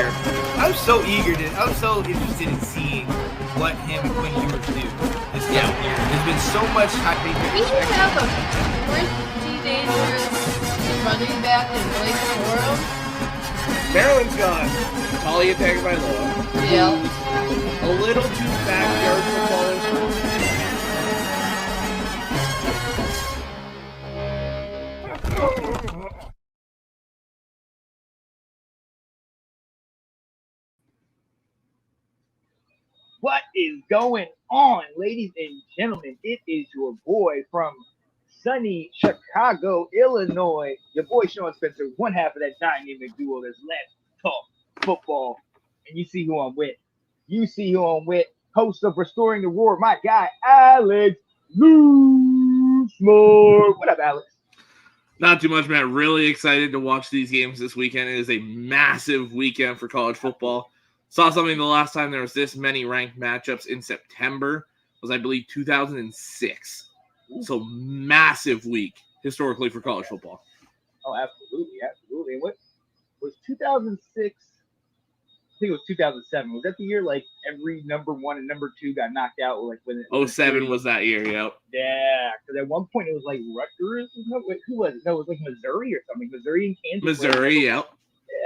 year. I was so interested in seeing what him and Quinn Ewers do this year. There's been so much hype. We should have a pretty dangerous running back in Blake Corum. Maryland's gone. Tolly attacked by Loa. Yeah. A little too backyard football. What is going on, ladies and gentlemen? It is your boy from sunny Chicago, Illinois. Your boy Sean Spencer, one half of that dynamic duo that's Let's Talk Football. And you see who I'm with. Host of Restoring the Roar, my guy, Alex Schomber. What up, Alex? Not too much, man. Really excited to watch these games this weekend. It is a massive weekend for college football. Saw something the last time there was this many ranked matchups in September was, I believe, 2006. So massive week historically for college football. Oh, absolutely. And what was 2006? I think it was 2007. Was that the year like every number one and number two got knocked out? Like when 07 was that year, yep. Yeah, because at one point it was like Rutgers. Who was it? No, it was like Missouri or something. Missouri and Kansas. Missouri, yep.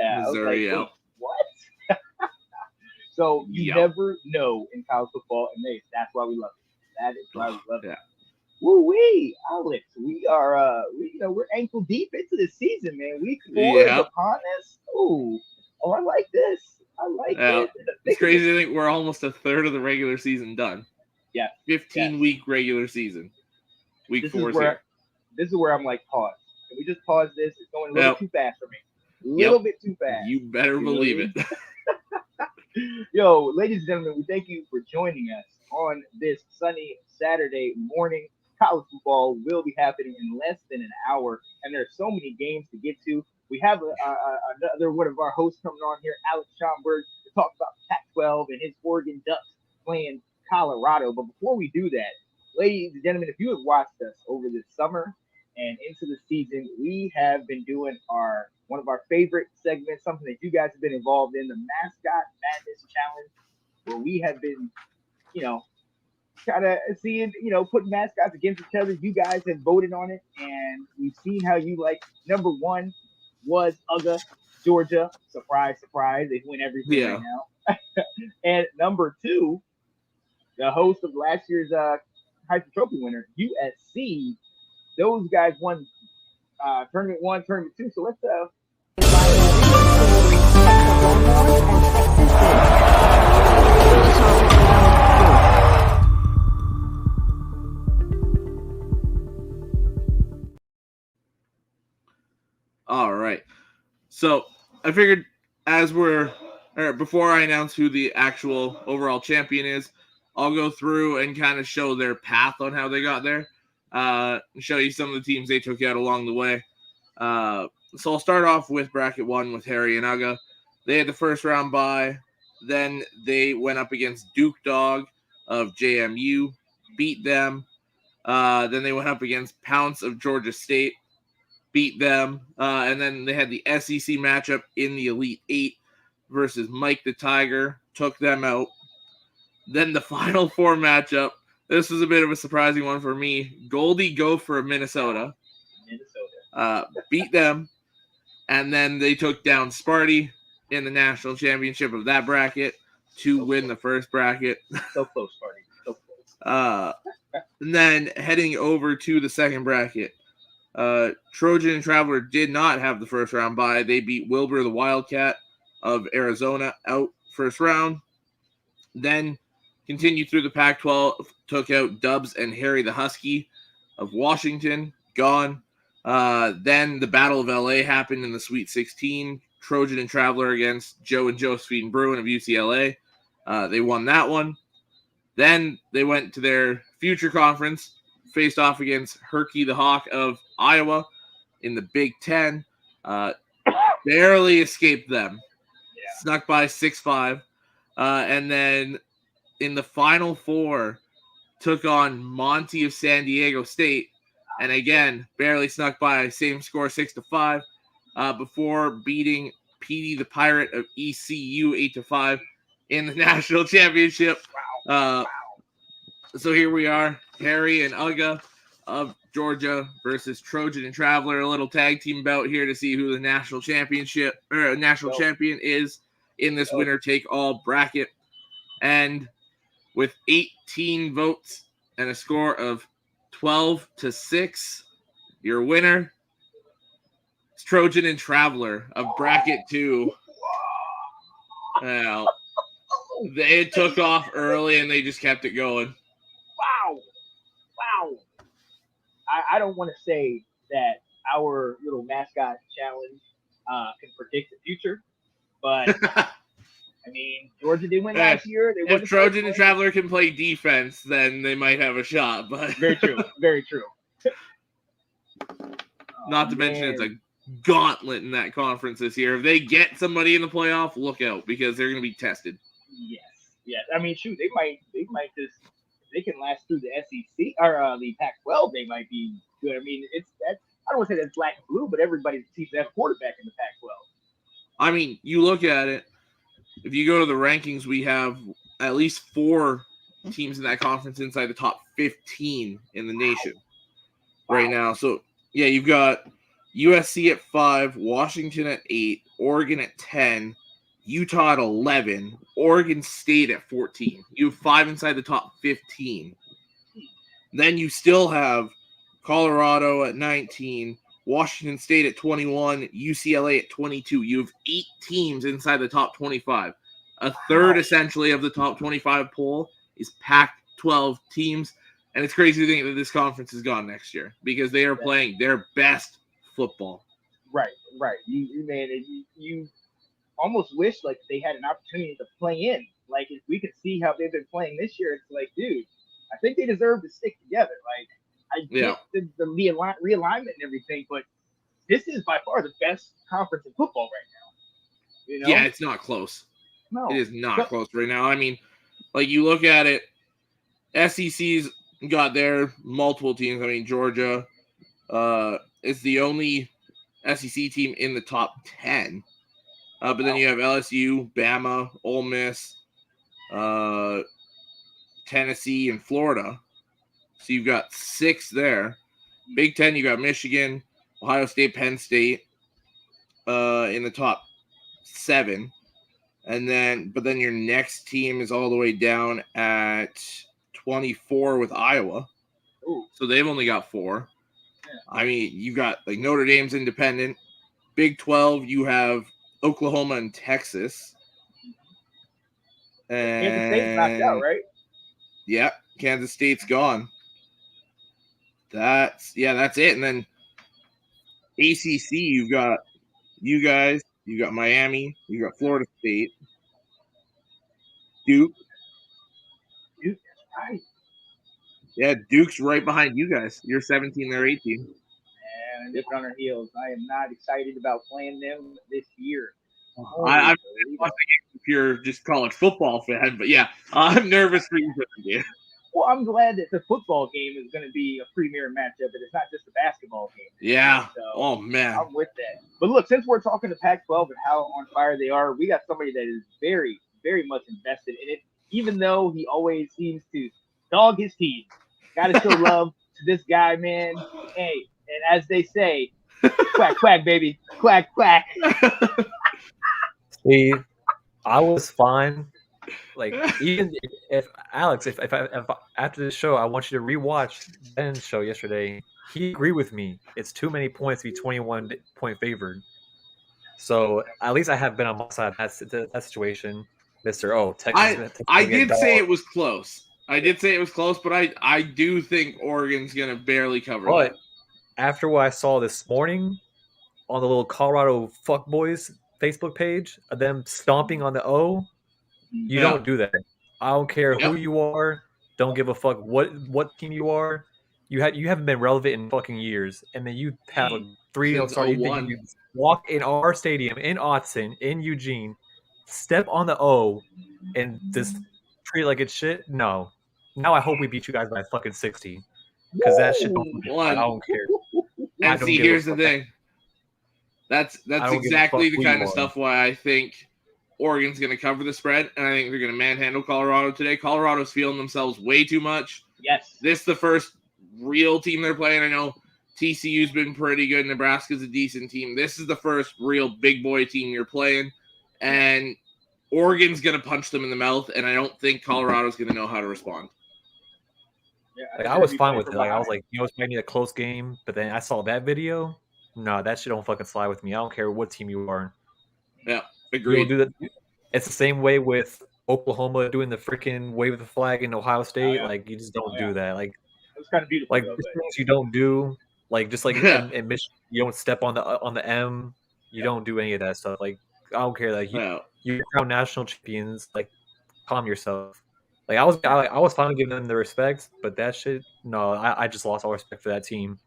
Yeah, Missouri, like, yep. What? So you never know in college football, and that's why we love it. That is why we love it. Woo-wee, Alex. We are, we're ankle deep into the season, man. Week 4 is upon us. Oh, I like this. I like it. It's crazy to think we're almost a third of the regular season done. Yeah. 15-week regular season. Week 4 is here. This is where I'm like, pause. Can we just pause this? It's going a little too fast for me. A little bit too fast. You better believe it. Yo, ladies and gentlemen, we thank you for joining us on this sunny Saturday morning. College football will be happening in less than an hour, and there are so many games to get to. We have another one of our hosts coming on here, Alec Schomber, to talk about Pac-12 and his Oregon Ducks playing Colorado. But before we do that, ladies and gentlemen, if you have watched us over this summer and into the season, we have been doing one of our favorite segments, something that you guys have been involved in, the Mascot Madness Challenge, where we have been, kind of seeing, putting mascots against each other. You guys have voted on it, and we've seen how you like. Number 1 was UGA, Georgia. Surprise, surprise. They win everything right now. And number 2, the host of last year's Heisman Trophy winner, USC. Those guys won tournament 1, tournament 2. So let's All right. So I figured before I announce who the actual overall champion is, I'll go through and kind of show their path on how they got there. Show you some of the teams they took out along the way. So I'll start off with bracket 1 with Harry and Uga. They had the first round bye. Then they went up against Duke Dog of JMU, beat them. Then they went up against Pounce of Georgia State, beat them. And then they had the SEC matchup in the Elite 8 versus Mike the Tiger, took them out. Then the Final Four matchup. This was a bit of a surprising one for me. Goldie Gopher of Minnesota. Beat them. And then they took down Sparty in the national championship of that bracket to win the first bracket. So close, Sparty. So close. And then heading over to the second bracket. Trojan and Traveler did not have the first round bye. They beat Wilbur the Wildcat of Arizona out first round. Then continued through the Pac-12, took out Dubs and Harry the Husky of Washington, gone. Then the Battle of LA happened in the Sweet 16. Trojan and Traveler against Joe and Josephine Bruin of UCLA. They won that one. Then they went to their future conference, faced off against Herky the Hawk of Iowa in the Big Ten. Barely escaped them. Snuck by 6-5. And then in the Final Four, took on Monty of San Diego State. And again, barely snuck by, same score, 6-5, before beating Petey the Pirate of ECU 8-5 in the national championship. So here we are, Harry and Uga of Georgia versus Trojan and Traveler, a little tag team bout here to see who the national champion is in this winner take all bracket. And with 18 votes and a score of 12-6, your winner is Trojan and Traveler of bracket 2. Well, they took off early and they just kept it going. Wow. I don't want to say that our little mascot challenge can predict the future, but I mean, Georgia did win last year. If Trojan and Traveler can play defense, then they might have a shot. But very true. Not to mention it's a gauntlet in that conference this year. If they get somebody in the playoff, look out because they're going to be tested. Yes. I mean, shoot, they might just, if they can last through the SEC or the Pac-12, they might be good. I mean, I don't want to say that's black and blue, but everybody's team that quarterback in the Pac-12. I mean, you look at it. If you go to the rankings, we have at least 4 teams in that conference inside the top 15 in the nation right now. So, yeah, you've got USC at 5, Washington at 8, Oregon at 10, Utah at 11, Oregon State at 14. You have 5 inside the top 15. Then you still have Colorado at 19, Washington State at 21, UCLA at 22. You have 8 teams inside the top 25. A third, essentially, of the top 25 poll is Pac-12 teams. And it's crazy to think that this conference is gone next year because they are playing their best football. Right. You almost wish like they had an opportunity to play in. Like if we could see how they've been playing this year, it's like, dude, I think they deserve to stick together. Like I get the realignment and everything, but this is by far the best conference in football right now. You know? Yeah, it's not close. No, it is not close right now. I mean, like you look at it, SEC's got their multiple teams. I mean, Georgia is the only SEC team in the top 10. But then you have LSU, Bama, Ole Miss, Tennessee, and Florida. So you've got 6 there. Big Ten, you got Michigan, Ohio State, Penn State in the top 7. And then your next team is all the way down at 24 with Iowa. Ooh. So they've only got 4. Yeah. I mean, you've got like Notre Dame's independent. Big 12, you have Oklahoma and Texas. And Kansas State's knocked out, right? Yeah, Kansas State's gone. That's it. And then ACC, you've got you guys, you got Miami, you got Florida State, Duke. Duke, right. Yeah, Duke's right behind you guys. You're 17, they're 18. And they're on their heels. I am not excited about playing them this year. I'm if you're just college football fan, but yeah, I'm nervous for you. Well, I'm glad that the football game is going to be a premier matchup, and it's not just a basketball game. Yeah. So oh man. I'm with that. But look, since we're talking to Pac-12 and how on fire they are, we got somebody that is very, very much invested in it. Even though he always seems to dog his team, got to show love to this guy, man. Hey, and as they say, quack quack, baby, quack quack. See, I was fine. Like even if Alex, if after this show, I want you to rewatch Ben's show yesterday. He agreed with me. It's too many points to be 21-point favored. So at least I have been on my side. That's that situation, Mister. Oh, Texas. I did say it was close. I did say it was close, but I do think Oregon's gonna barely cover. But after what I saw this morning on the little Colorado fuckboys Facebook page of them stomping on the O. You don't do that. I don't care who you are. Don't give a fuck what team you are. You haven't been relevant in fucking years, and then you have a 3-0 start. You walk in our stadium in Autzen, in Eugene, step on the O, and just treat it like it's shit. No. Now I hope we beat you guys by fucking 60, because that shit. I don't care. And see, here's the thing. That's I don't give a exactly fuck the who kind you of are. stuff why I think Oregon's going to cover the spread, and I think they're going to manhandle Colorado today. Colorado's feeling themselves way too much. Yes. This is the first real team they're playing. I know TCU's been pretty good. Nebraska's a decent team. This is the first real big boy team you're playing, and Oregon's going to punch them in the mouth, and I don't think Colorado's going to know how to respond. Yeah, Like, I was fine with it. Like, I was like, it's maybe a close game, but then I saw that video. No, that shit don't fucking fly with me. I don't care what team you are. Yeah, You agreed. don't do that. It's the same way with Oklahoma doing the freaking wave the flag in Ohio State. yeah. Like, you just don't do that. Like, It was kind of beautiful. like though, there's but- things you don't do. Like, just like in Michigan, you don't step on the M. You don't do any of that stuff. Like, I don't care. Like, you're crowned national champions. Like, calm yourself. Like, I was finally giving them the respect, but that shit, no, I just lost all respect for that team.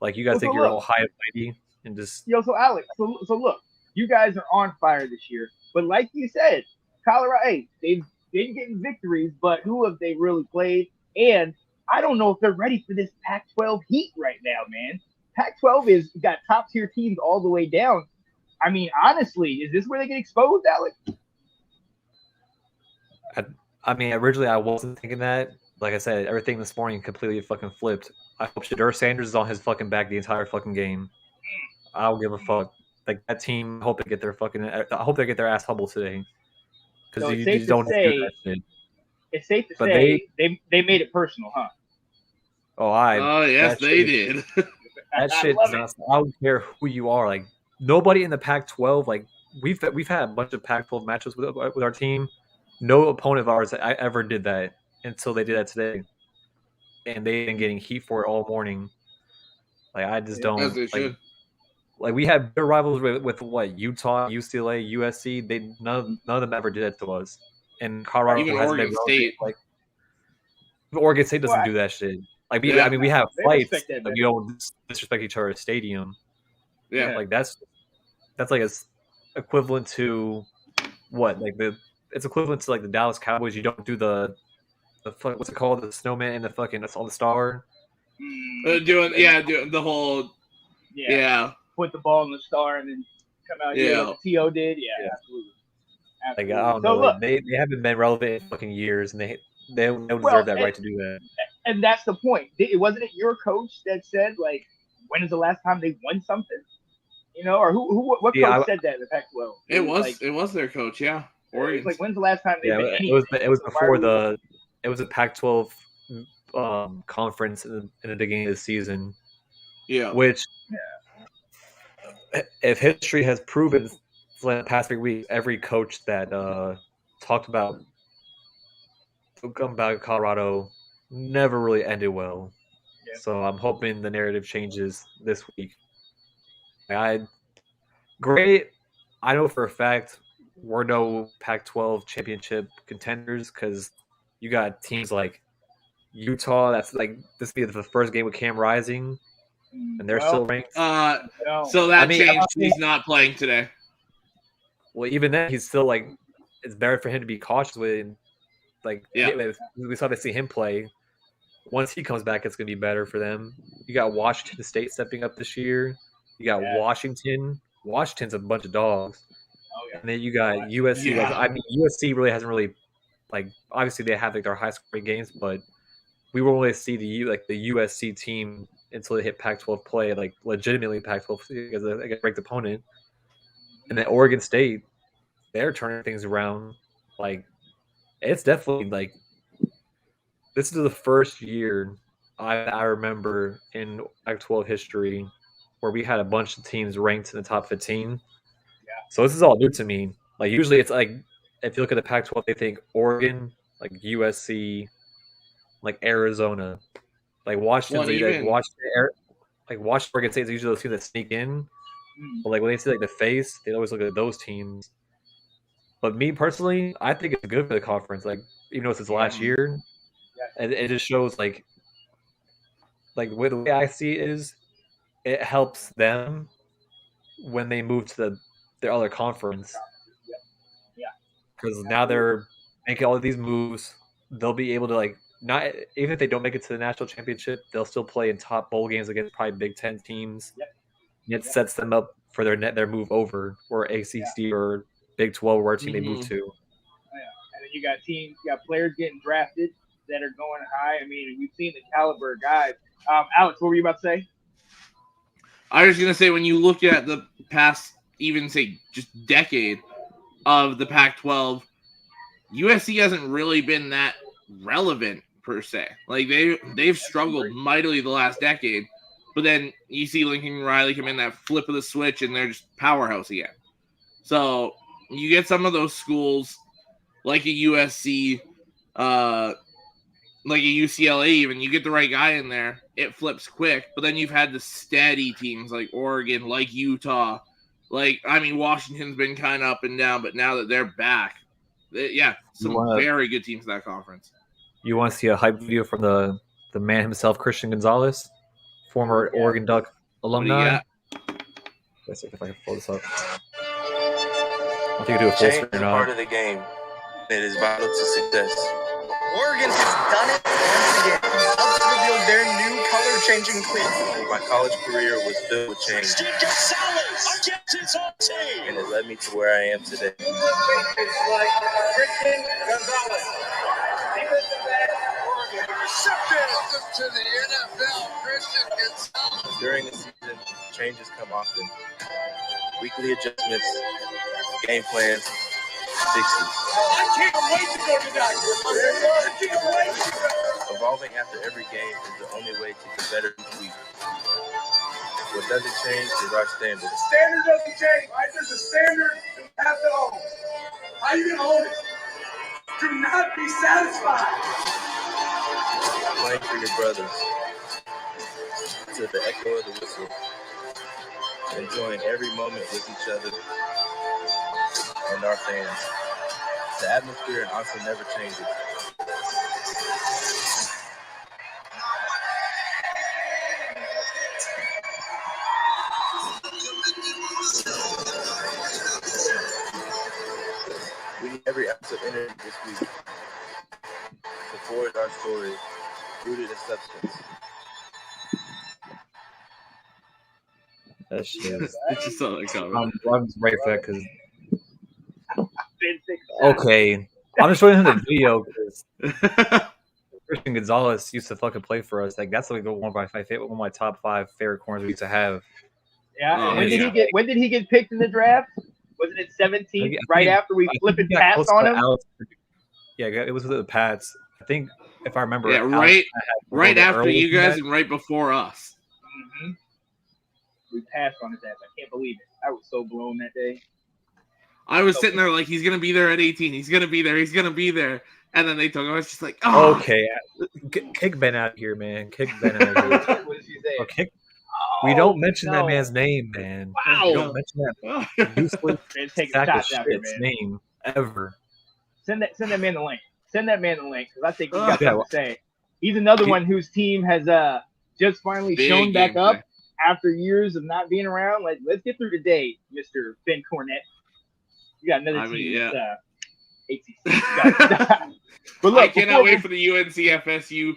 Like, you guys Well, think so you're look. all high and mighty and just Yo, so Alex, so look, you guys are on fire this year, but like you said, Colorado, hey, they've been getting victories, but who have they really played? And I don't know if they're ready for this Pac-12 heat right now, man. Pac-12 is got top tier teams all the way down. I mean, honestly, is this where they get exposed, Alex? I mean, originally I wasn't thinking that. Like I said, everything this morning completely fucking flipped. I hope Shadur Sanders is on his fucking back the entire fucking game. I don't give a fuck. Like, that team, I hope they get their ass humbled today. Because So you it's safe just to don't do say- that shit. It's safe to But say they made it personal, huh? Oh, yes, that they shit- did. That I shit love is not. I don't care who you are. Like, nobody in the Pac-12. Like, we've had a bunch of Pac-12 matches with our team. No opponent of ours ever did that until they did that today, and they've been getting heat for it all morning. Like, I just don't As they should. like. We have bigger rivals with what, Utah, UCLA, USC. They none of them ever did that to us. And Colorado Even hasn't Oregon been State. Like, Oregon State doesn't Well, do that shit. Like, Yeah. I mean, we have They fights. respect that, Like, man. you don't disrespect each other's stadium. Yeah. Like, that's like equivalent to what? Like, it's equivalent to like the Dallas Cowboys. You don't do the what's it called? The snowman and the fucking on the star. Doing the whole yeah. Put the ball in the star and then come out Yeah. here like the TO did. Yeah, Yeah. absolutely. Like, Absolutely. I don't So know. look, Like, they haven't been relevant in fucking years, and they don't deserve Well, that right to do that. and that's the point. Wasn't it your coach that said, like, when is the last time they won something? You know, or what coach Yeah, said that in the Pac-12? It was their coach, yeah. Oregon. It's like, when's the last time they've Yeah, been it anything? was So why before are we- it was a Pac-12 conference in the beginning of the season. Yeah. Which, if history has proven for the past 3 weeks, every coach that talked about Colorado never really ended well. Yeah. So I'm hoping the narrative changes this week. Great. I know for a fact we're no Pac-12 championship contenders because you got teams like Utah. That's like this will be the first game with Cam Rising, and they're still ranked. no. So that I mean, changed. I mean- He's not playing today. Well, even then, he's still like, it's better for him to be cautious with. Like, Yeah. we saw to see him play. Once he comes back, it's going to be better for them. You got Washington State stepping up this year. You got Yeah. Washington. Washington's a bunch of dogs. Oh, yeah. And then you got USC. Yeah. Like, I mean, USC really hasn't really, like, obviously they have like their high scoring games, but we won't really see the USC team until they hit Pac-12 play, like legitimately Pac-12 because they get a ranked opponent. And then Oregon State, they're turning things around. Like, it's definitely like, this is the first year I remember in Pac-12 history where we had a bunch of teams ranked in the top 15. Yeah. So this is all new to me. Like, usually it's like, if you look at the Pac-12, they think Oregon, like USC, like Arizona, like Washington. Like Washington, Oregon State is usually those teams that sneak in. But like when they see like the face, they always look at those teams. But me personally, I think it's good for the conference. Like, even though it's his last year, and it just shows like the way I see it is, it helps them when they move to their other conference. Yeah. Because now they're making all of these moves. They'll be able to like not even if they don't make it to the national championship, they'll still play in top bowl games against probably Big Ten teams. Yep. And it sets them up for their move over, or ACC or Big 12, where team they move to. And then you got players getting drafted that are going high. I mean, we've seen the caliber of guys. Alex, what were you about to say? I was going to say, when you look at the past, even say just decade of the Pac-12, USC hasn't really been that relevant per se. Like they've struggled mightily the last decade, but then you see Lincoln Riley come in, that flip of the switch, and they're just powerhouse again. So you get some of those schools like a USC, like a UCLA, even you get the right guy in there, it flips quick. But then you've had the steady teams like Oregon, like Utah, Washington's been kind of up and down, but now that they're back, some very good teams in that conference. You want to see a hype video from the man himself, Christian Gonzalez, former Oregon Duck alumni? Let's see if I can pull this up. I think you do a full screen part of the game. It is vital to success. Oregon has done it once again. Helps reveal their new color-changing cleats. My college career was filled with change, and it led me to where I am today. Christian Gonzalez, defensive back, Oregon, receptive to the NFL. Christian Gonzalez. During the season, changes come often. Weekly adjustments, game plans, fixes. I can't wait to go to that. I can't wait. Evolving after every game is the only way to get better each week. What doesn't change is our standard. The standard doesn't change, right? There's a standard you have to own. How are you going to own it? Do not be satisfied. Playing for your brothers. To the echo of the whistle. Enjoying every moment with each other and our fans. The atmosphere in Austin never changes. We need every ounce of energy this week to forward our story, rooted in substance. That shit is. It's just so like I'm right for that because. Okay, I'm just showing him the video because Christian Gonzalez used to fucking play for us. Like that's like one of my top 5 favorite corners we used to have. Yeah. When did he get picked in the draft? Was it at 17? Right after we flipping Pats on him? Yeah, it was with the Pats. I think if I remember. Yeah, right after you guys and right before us. Mm-hmm. We passed on his ass. I can't believe it. I was so blown that day. I was sitting there like, he's going to be there at 18. He's going to be there. He's going to be there. And then they took him. I was just like, oh. Okay. Kick Ben out of here, man. Kick Ben out of here. What did you say? We don't mention that man's name, man. Wow. We don't mention that useless sack of shit's name ever. Send that man the link. Send that man the link because I think he's got something to say. He's another one whose team has just finally shown back up after years of not being around. Like, let's get through today, Mr. Ben Cornett. You got another team that's ACC. But look, I cannot wait for the UNC-FSU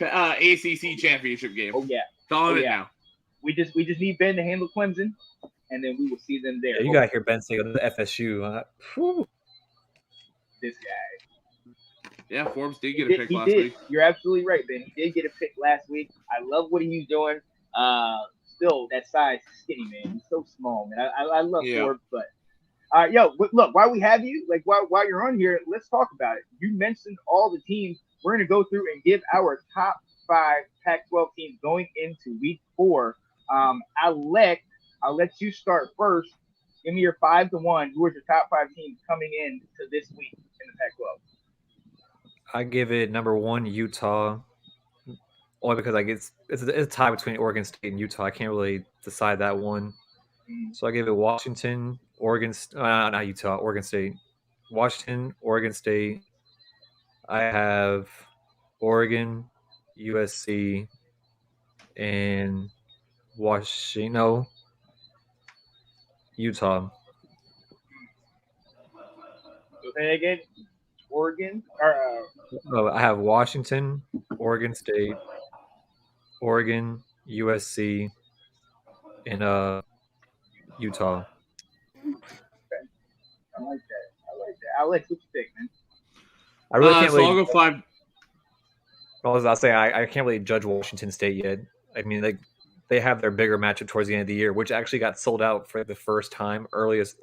ACC championship game. Oh, yeah. Calling it now. We just need Ben to handle Clemson, and then we will see them there. Yeah, you got to hear Ben say the FSU. This guy. Yeah, Forbes did get a pick last week. You're absolutely right, Ben. He did get a pick last week. I love what he's doing. Still, that size skinny, man. He's so small, man. I love Forbes, but look, while we have you, like while you're on here, let's talk about it. You mentioned all the teams. We're going to go through and give our top 5 Pac-12 teams going into week 4. Alec, I'll let you start first. Give me your 5-1. Who are your top 5 teams coming in to this week in the Pac-12? I give it number 1, Utah. Only because it's a tie between Oregon State and Utah. I can't really decide that one. So I give it Washington, not Utah, Oregon State. Washington, Oregon State. I have Oregon, USC, and Washington, Utah. Say again. Oregon? I have Washington, Oregon State, Oregon, USC, and Utah. I like that. Alex, what you think, man? I really can't so really. I'll go 5. I'll say I can't really judge Washington State yet. I mean, they have their bigger matchup towards the end of the year, which actually got sold out for the first time. Earliest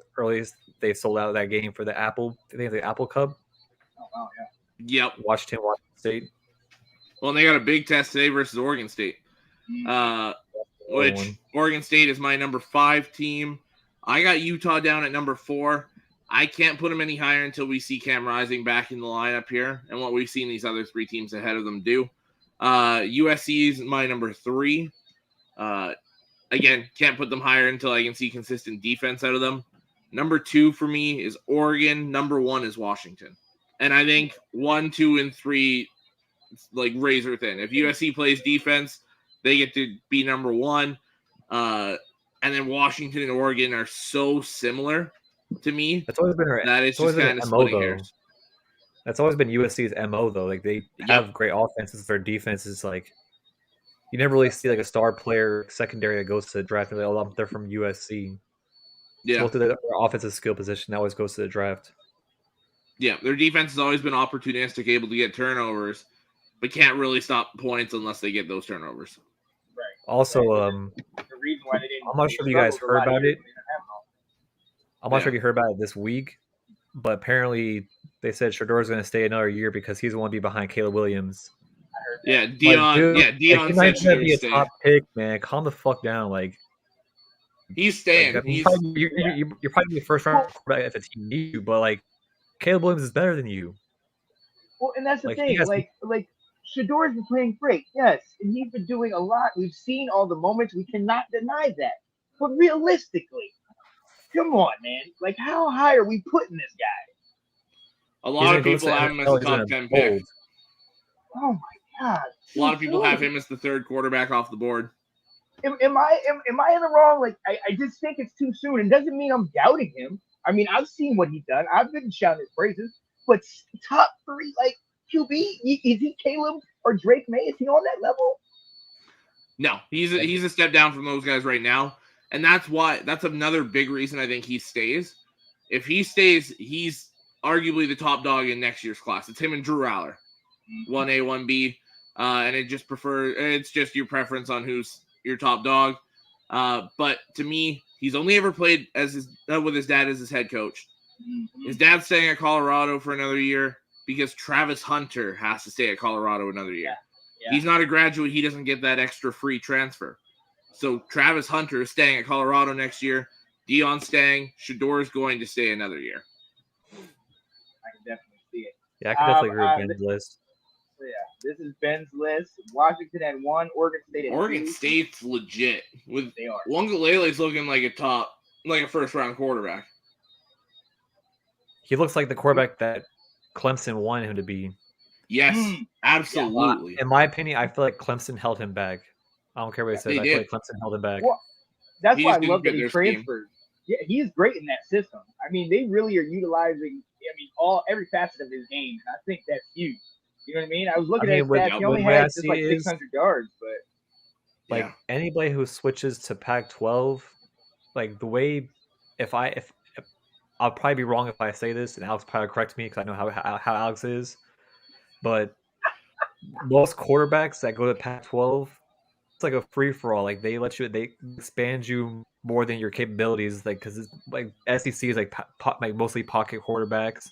they sold out that game for the Apple. I think the Apple Cup. Oh wow, yeah. Yep. Washington State. Well, and they got a big test today versus Oregon State. Which Oregon State is my number 5 team. I got Utah down at number 4. I can't put them any higher until we see Cam Rising back in the lineup here and what we've seen these other 3 teams ahead of them do. USC is my number 3. Again, can't put them higher until I can see consistent defense out of them. Number 2 for me is Oregon. Number 1 is Washington. And I think 1, 2, and 3, like razor thin. If USC plays defense, they get to be number 1. And then Washington and Oregon are so similar to me. That's always been that it's just kind of splitting hairs. That's always been USC's MO though. Like they have great offenses, their defense is like you never really see like a star player secondary that goes to the draft. They're from USC. Yeah, so their offensive skill position always goes to the draft. Yeah, their defense has always been opportunistic, able to get turnovers, but can't really stop points unless they get those turnovers. Right. Also, the reason why they didn't. I'm not sure if you guys heard about it. I'm not sure if you heard about it this week, but apparently they said Shedeur is going to stay another year because he's going to be behind Caleb Williams. Yeah, Dion. Like, Dion said said be a top pick, man. Calm the fuck down. Like he's staying. Like, you're probably the first round quarterback if the team needs you, but like Caleb Williams is better than you. Well, and that's the thing. Like Shedor's been playing great, yes, and he's been doing a lot. We've seen all the moments. We cannot deny that. But realistically, come on, man. Like, how high are we putting this guy? A lot of people have him as a top 10 pick. Oh my God! A lot of people have him as the 3rd quarterback off the board. Am I in the wrong? Like, I just think it's too soon. It doesn't mean I'm doubting him. I mean, I've seen what he's done. I've been shouting his praises. But top 3, like QB, is he Caleb or Drake May? Is he on that level? No, he's a step down from those guys right now, and that's another big reason I think he stays. If he stays, he's arguably the top dog in next year's class. It's him and Drew Aller, 1A, 1B, and it's just your preference on who's your top dog. But to me, he's only ever played with his dad as his head coach. His dad's staying at Colorado for another year because Travis Hunter has to stay at Colorado another year. Yeah. He's not a graduate. He doesn't get that extra free transfer. So Travis Hunter is staying at Colorado next year. Dion's staying. Shedeur is going to stay another year. I can definitely see it. Yeah, I can definitely agree with Ben's list. So yeah, this is Ben's list. Washington at 1, Oregon State at 2. Oregon State's legit. They are. Longalele's looking like a first-round quarterback. He looks like the quarterback that Clemson wanted him to be. Yes, absolutely. In my opinion, I feel like Clemson held him back. I don't care what he says. I feel like Clemson held him back. Well, that's why I love that he transferred. Yeah, he's great in that system. I mean, they really are utilizing. Every facet of his game, and I think that's huge. You know what I mean? I was looking at his stats. He only had just like 600 yards, but anybody who switches to Pac-12, like the way, if I'll probably be wrong if I say this, and Alex probably correct me because I know how Alex is. But most quarterbacks that go to Pac-12, it's like a free for all. Like they expand you more than your capabilities. Like because it's like SEC is like mostly pocket quarterbacks.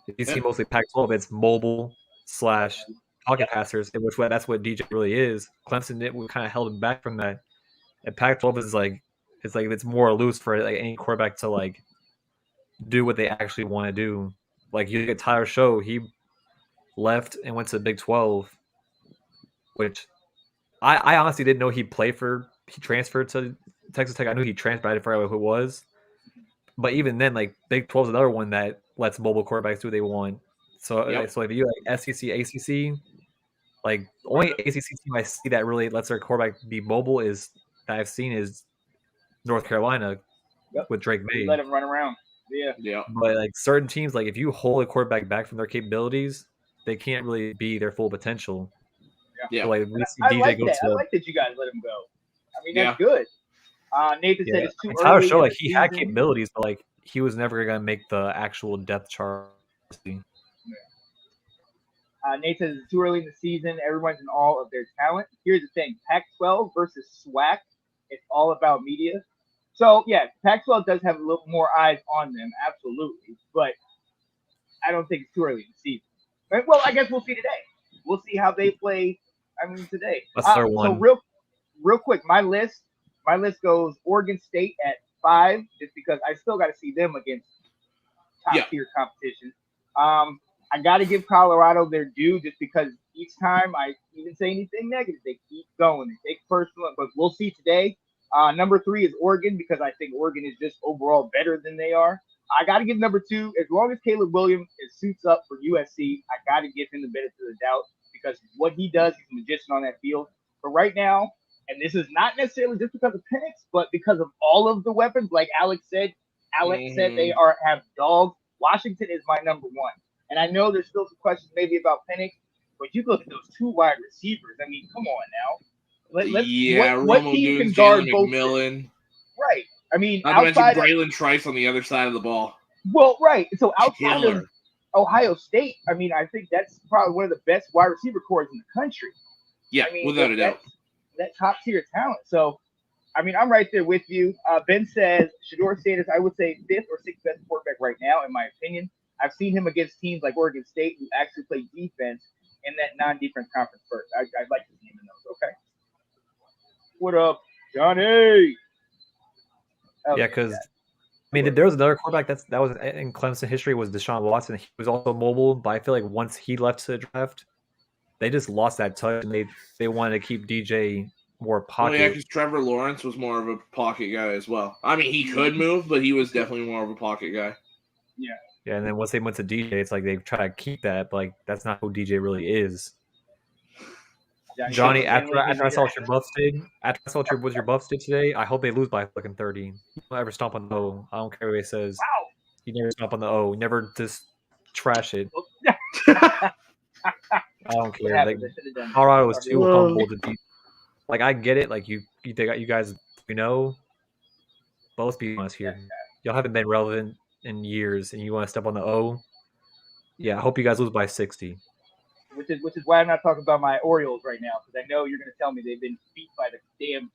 If you see mostly Pac-12, it's mobile / pocket passers, in which way that's what DJ really is. Clemson kind of held him back from that. And Pac-12 is it's more loose for like any quarterback to like do what they actually want to do. Like you get Tyler Show, he left and went to the Big 12, which I honestly didn't know he transferred to Texas Tech. I knew he transferred, I didn't forget who it was. But even then, like Big 12 is another one that lets mobile quarterbacks do what they want. So if you like SEC, ACC, like only ACC team I see that really lets their quarterback be mobile that I've seen is North Carolina with Drake May. Let him run around. Yeah. But like certain teams, like if you hold a quarterback back from their capabilities, they can't really be their full potential. Yeah. So, like we see I DJ like go that. to. I like that you guys let him go. I mean, that's good. Nathan said it's too Tyler early. showed in like the he had season. capabilities, but like he was never gonna make the actual depth chart. Nate says it's too early in the season. Everyone's in awe of their talent. Here's the thing: Pac-12 versus SWAC. It's all about media. So yeah, Pac-12 does have a little more eyes on them, absolutely. But I don't think it's too early in the season. Right? Well, I guess we'll see today. We'll see how they play. Today. That's their one. So real quick, my list goes Oregon State at 5, just because I still got to see them against top tier competition. I got to give Colorado their due, just because each time I even say anything negative, they keep going. They take personal, but we'll see today. Number 3 is Oregon, because I think Oregon is just overall better than they are. I got to give number 2, as long as Caleb Williams suits up for USC, I got to give him the benefit of the doubt, because what he does, he's a magician on that field. But right now, and this is not necessarily just because of Penix, but because of all of the weapons, like Alex said said they have dogs. Washington is my number 1. And I know there's still some questions maybe about Penix, but you look at those 2 wide receivers. I mean, come on now. What team can guard both? McMillan. Right. I mean, not to mention Braylon Trice on the other side of the ball. Well, right. So outside of Ohio State, I mean, I think that's probably one of the best wide receiver corps in the country. Yeah, I mean, without a doubt. That top tier talent. So, I mean, I'm right there with you. Ben says Shedeur Sanders, I would say 5th or 6th best quarterback right now, in my opinion. I've seen him against teams like Oregon State who actually play defense in that non-defense conference first. I'd like to see him in those. Okay. What up, Johnny? Yeah, because I mean, there was another quarterback that was in Clemson history was Deshaun Watson. He was also mobile, but I feel like once he left to the draft, they just lost that touch, and they wanted to keep DJ more pocket. Well, yeah, because Trevor Lawrence was more of a pocket guy as well. I mean, he could move, but he was definitely more of a pocket guy. Yeah. Yeah, and then once they went to DJ, it's like they try to keep that, but like that's not who DJ really is. Johnny, after I saw what your Buffs did, what your Buffs did today, I hope they lose by fucking 30. You don't ever stomp on the O. I don't care what he says. Wow. You never stomp on the O. You never just trash it. I don't care. Like, Colorado was too humble to be. Like, I get it. Like you guys, but let's be honest here. Y'all haven't been relevant in years, and you want to step on the O. Yeah, I hope you guys lose by 60. Which is why I'm not talking about my Orioles right now, because I know you're going to tell me they've been beat by the damn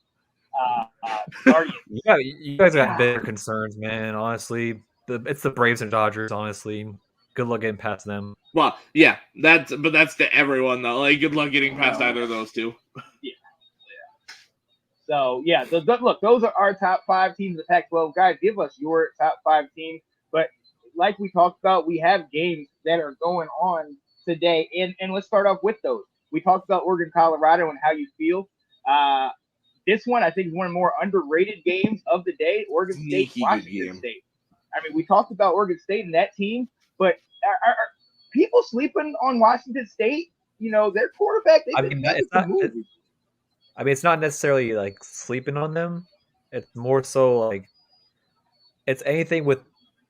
Guardians. Yeah, you guys have bigger concerns, man. Honestly, it's the Braves and Dodgers. Honestly, good luck getting past them. Well, yeah, that's to everyone though. Like, good luck getting past either of those two. Yeah. So yeah, look, those are our top 5 teams of the Pac-12. Guys, give us your top 5 teams. But like we talked about, we have games that are going on today, and let's start off with those. We talked about Oregon, Colorado, and how you feel. This one, I think, is one of the more underrated games of the day. Oregon State, Washington State. I mean, we talked about Oregon State and that team, but are people sleeping on Washington State? You know, their quarterback. It's not necessarily like sleeping on them. It's more so like it's anything with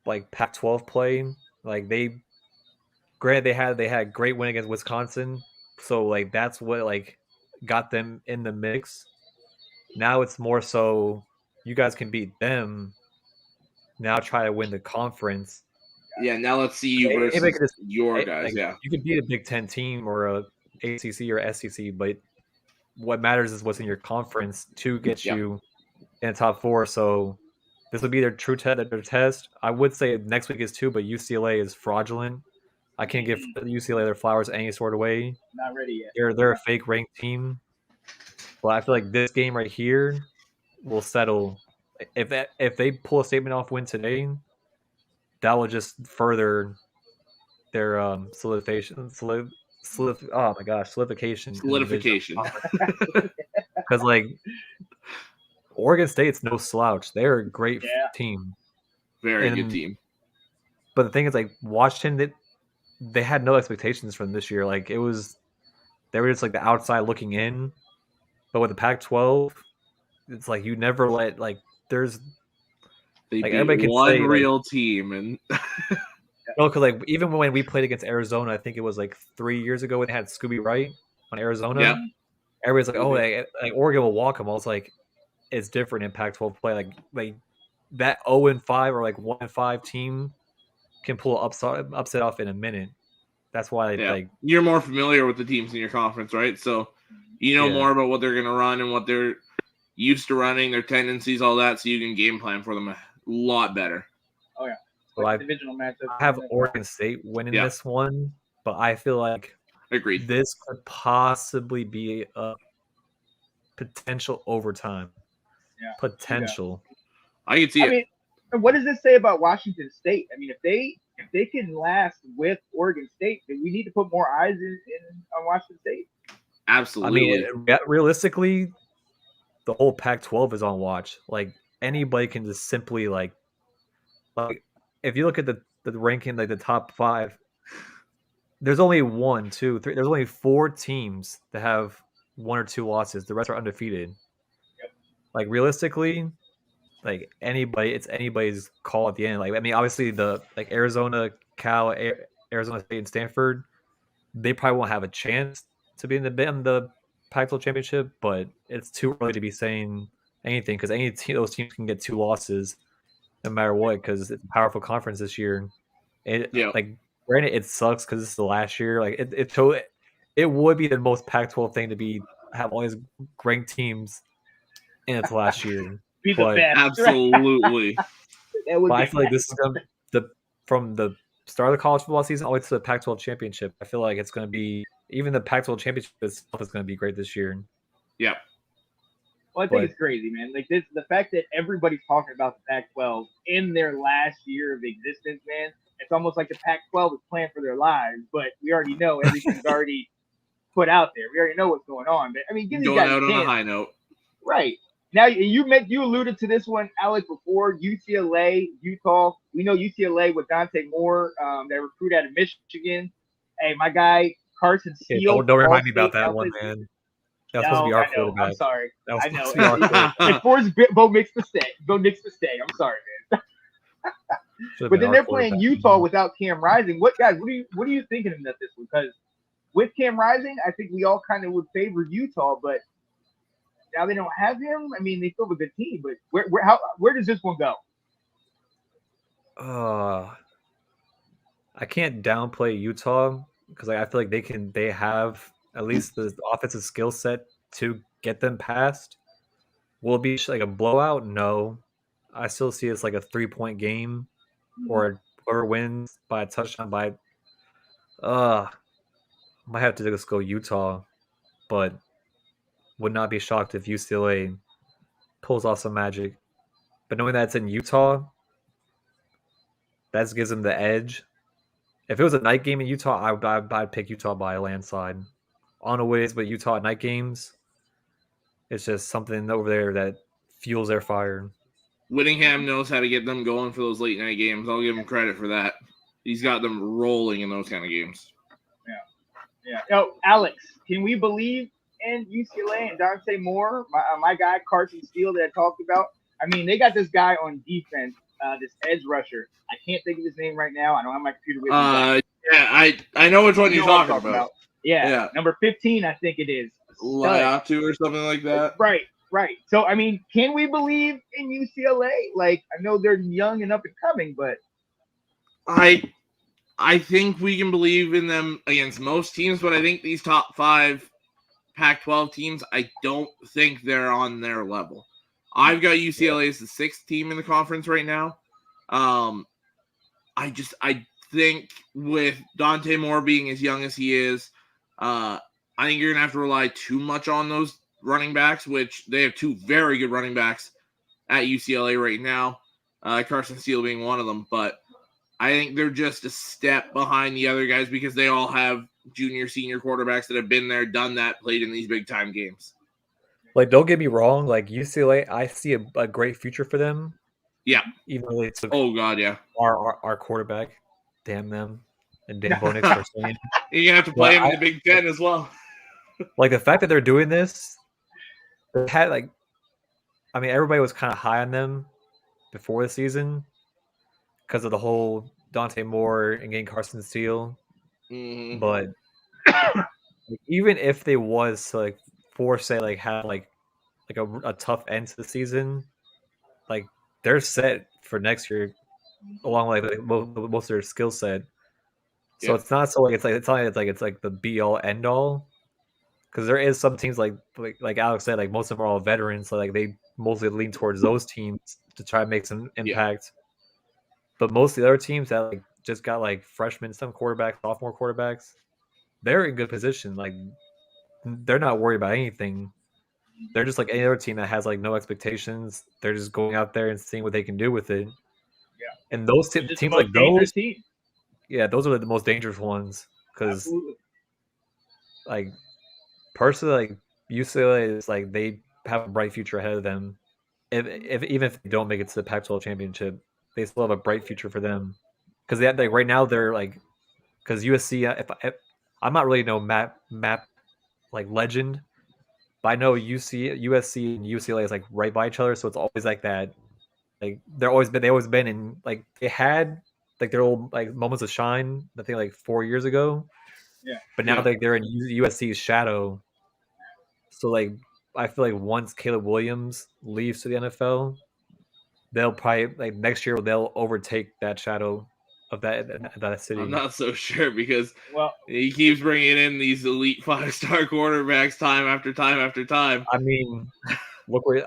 like Pac-12 play. Like granted, they had a great win against Wisconsin, so like that's what like got them in the mix. Now it's more so you guys can beat them. Now try to win the conference. Yeah, now let's see you versus your guys. Like, yeah, you can beat a Big Ten team or a ACC or SEC, but what matters is what's in your conference to get you in the top 4. So this would be their true test. I would say next week is too, but UCLA is fraudulent. I can't give UCLA their flowers any sort of way. Not ready yet. They're a fake ranked team, but I feel like this game right here will settle. If they pull a statement off win today, that will just further their solidification. Because like Oregon State's no slouch. They're a great team. Very good team. But the thing is, like Washington, they had no expectations from this year. Like they were just like the outside looking in. But with the Pac-12, it's like you never let like there's they like beat everybody can one say, real team and. No, because like even when we played against Arizona, I think it was like 3 years ago when they had Scooby Wright on Arizona. Yeah. Everybody's like, "Oh, like Oregon will walk them." I was like, it's different in Pac-12 play. Like that 0-5 or like 1-5 team can pull upset off in a minute. That's why like you're more familiar with the teams in your conference, right? So you know more about what they're going to run and what they're used to running, their tendencies, all that, so you can game plan for them a lot better. Oh, yeah. So divisional matchup. I have Oregon State winning this one, but I feel like agreed. This could possibly be a potential overtime. Yeah. Potential. I can see it. I mean, what does this say about Washington State? I mean, if they can last with Oregon State, then we need to put more eyes on Washington State. Absolutely. I mean, realistically, the whole Pac-12 is on watch. Like anybody can just simply like if you look at the ranking, like the top 5, there's only 1, 2, 3. There's only 4 teams that have 1 or 2 losses. The rest are undefeated. Yep. Like realistically, like it's anybody's call at the end. Like I mean, obviously the like Arizona, Cal, Arizona State, and Stanford, they probably won't have a chance to be in the Pac-12 championship. But it's too early to be saying anything because those teams can get 2 losses no matter what because it's a powerful conference this year. Like granted, it sucks because it's the last year. Like it would be the most Pac-12 thing to have all these ranked teams in its last year. Be the best. Absolutely. But I feel like this is from the start of the college football season all the way to the Pac-12 championship. I feel like it's going to be even the Pac-12 championship itself is going to be great this year. Yeah. Well, I think it's crazy, man. Like the fact that everybody's talking about the Pac-12 in their last year of existence, man. It's almost like the Pac-12 is playing for their lives, but we already know everything's already put out there. We already know what's going on. But I mean, give these guys out on a high note, right? Now you alluded to this one, Alec, before UCLA, Utah. We know UCLA with Dante Moore, that recruit out of Michigan. Hey, my guy Carson Steele. Don't remind me about that one, man. That was supposed to be our quarterback. I'm sorry. I know. If Forrest Bo makes the stay. I'm sorry, man. But then they're playing Utah without Cam Rising. What are you thinking of this one? Because with Cam Rising, I think we all kind of would favor Utah, but now they don't have him. I mean, they still have a good team, but where does this one go? I can't downplay Utah because I feel like they have at least the offensive skill set to get them past. Will it be like a blowout? No. I still see it's like a 3-point game or whoever wins by a touchdown might have to just go Utah, but would not be shocked if UCLA pulls off some magic. But knowing that it's in Utah, that gives them the edge. If it was a night game in Utah, I'd pick Utah by a landslide. On the ways, but Utah at night games, it's just something over there that fuels their fire. Whittingham knows how to get them going for those late night games. I'll give him credit for that. He's got them rolling in those kind of games. Yeah. Yo, Alex, can we believe in UCLA and Dante Moore, my guy Carson Steele that I talked about? I mean, they got this guy on defense, this edge rusher. I can't think of his name right now. I don't have my computer with me. Yeah, I know which one you're talking about. Yeah, number 15, I think it is. Liatu or something like that. Right. So, I mean, can we believe in UCLA? Like, I know they're young and up and coming, but I think we can believe in them against most teams, but I think these top 5 Pac-12 teams, I don't think they're on their level. I've got UCLA as the 6th team in the conference right now. I think with Dante Moore being as young as he is, I think you're going to have to rely too much on those running backs, which they have 2 very good running backs at UCLA right now, Carson Steele being one of them. But I think they're just a step behind the other guys because they all have junior, senior quarterbacks that have been there, done that, played in these big-time games. Like, don't get me wrong. Like, UCLA, I see a great future for them. Yeah. Even though it's our quarterback. Damn them. And Dan Bonix for saying. You're going to have to play him in the Big Ten as well. Like, the fact that they're doing this, they had, like, I mean, everybody was kind of high on them before the season because of the whole Dante Moore and getting Carson Steele. Mm-hmm. But even if they was to, like, have, like, like a tough end to the season, like they're set for next year, along like most of their skill set. So Yeah. it's not so like it's like the be all end all. Because there is some teams like Alex said, like most of them are all veterans, so like they mostly lean towards those teams to try to make some impact. But most of the other teams that like just got like freshmen, some quarterbacks, sophomore quarterbacks, they're in good position. Like they're not worried about anything. They're just like any other team that has like no expectations. They're just going out there and seeing what they can do with it. Yeah. And those They're just teams the most like dangerous those, team. yeah, those are the most dangerous ones because Absolutely. like personally, like UCLA is like they have a bright future ahead of them. If even if they don't make it to the Pac-12 championship, they still have a bright future for them because they have, like right now they're like because USC. If I'm not really no map like legend, but I know USC and UCLA is like right by each other, so it's always like that. Like they always been in like they had like their old like moments of shine. I think like 4 years ago. Yeah. But now they're in USC's shadow. So like I feel like once Caleb Williams leaves to the NFL, they'll probably like next year they'll overtake that shadow of that city. I'm not so sure because Well, he keeps bringing in these elite 5-star quarterbacks time after time after time. I mean, look where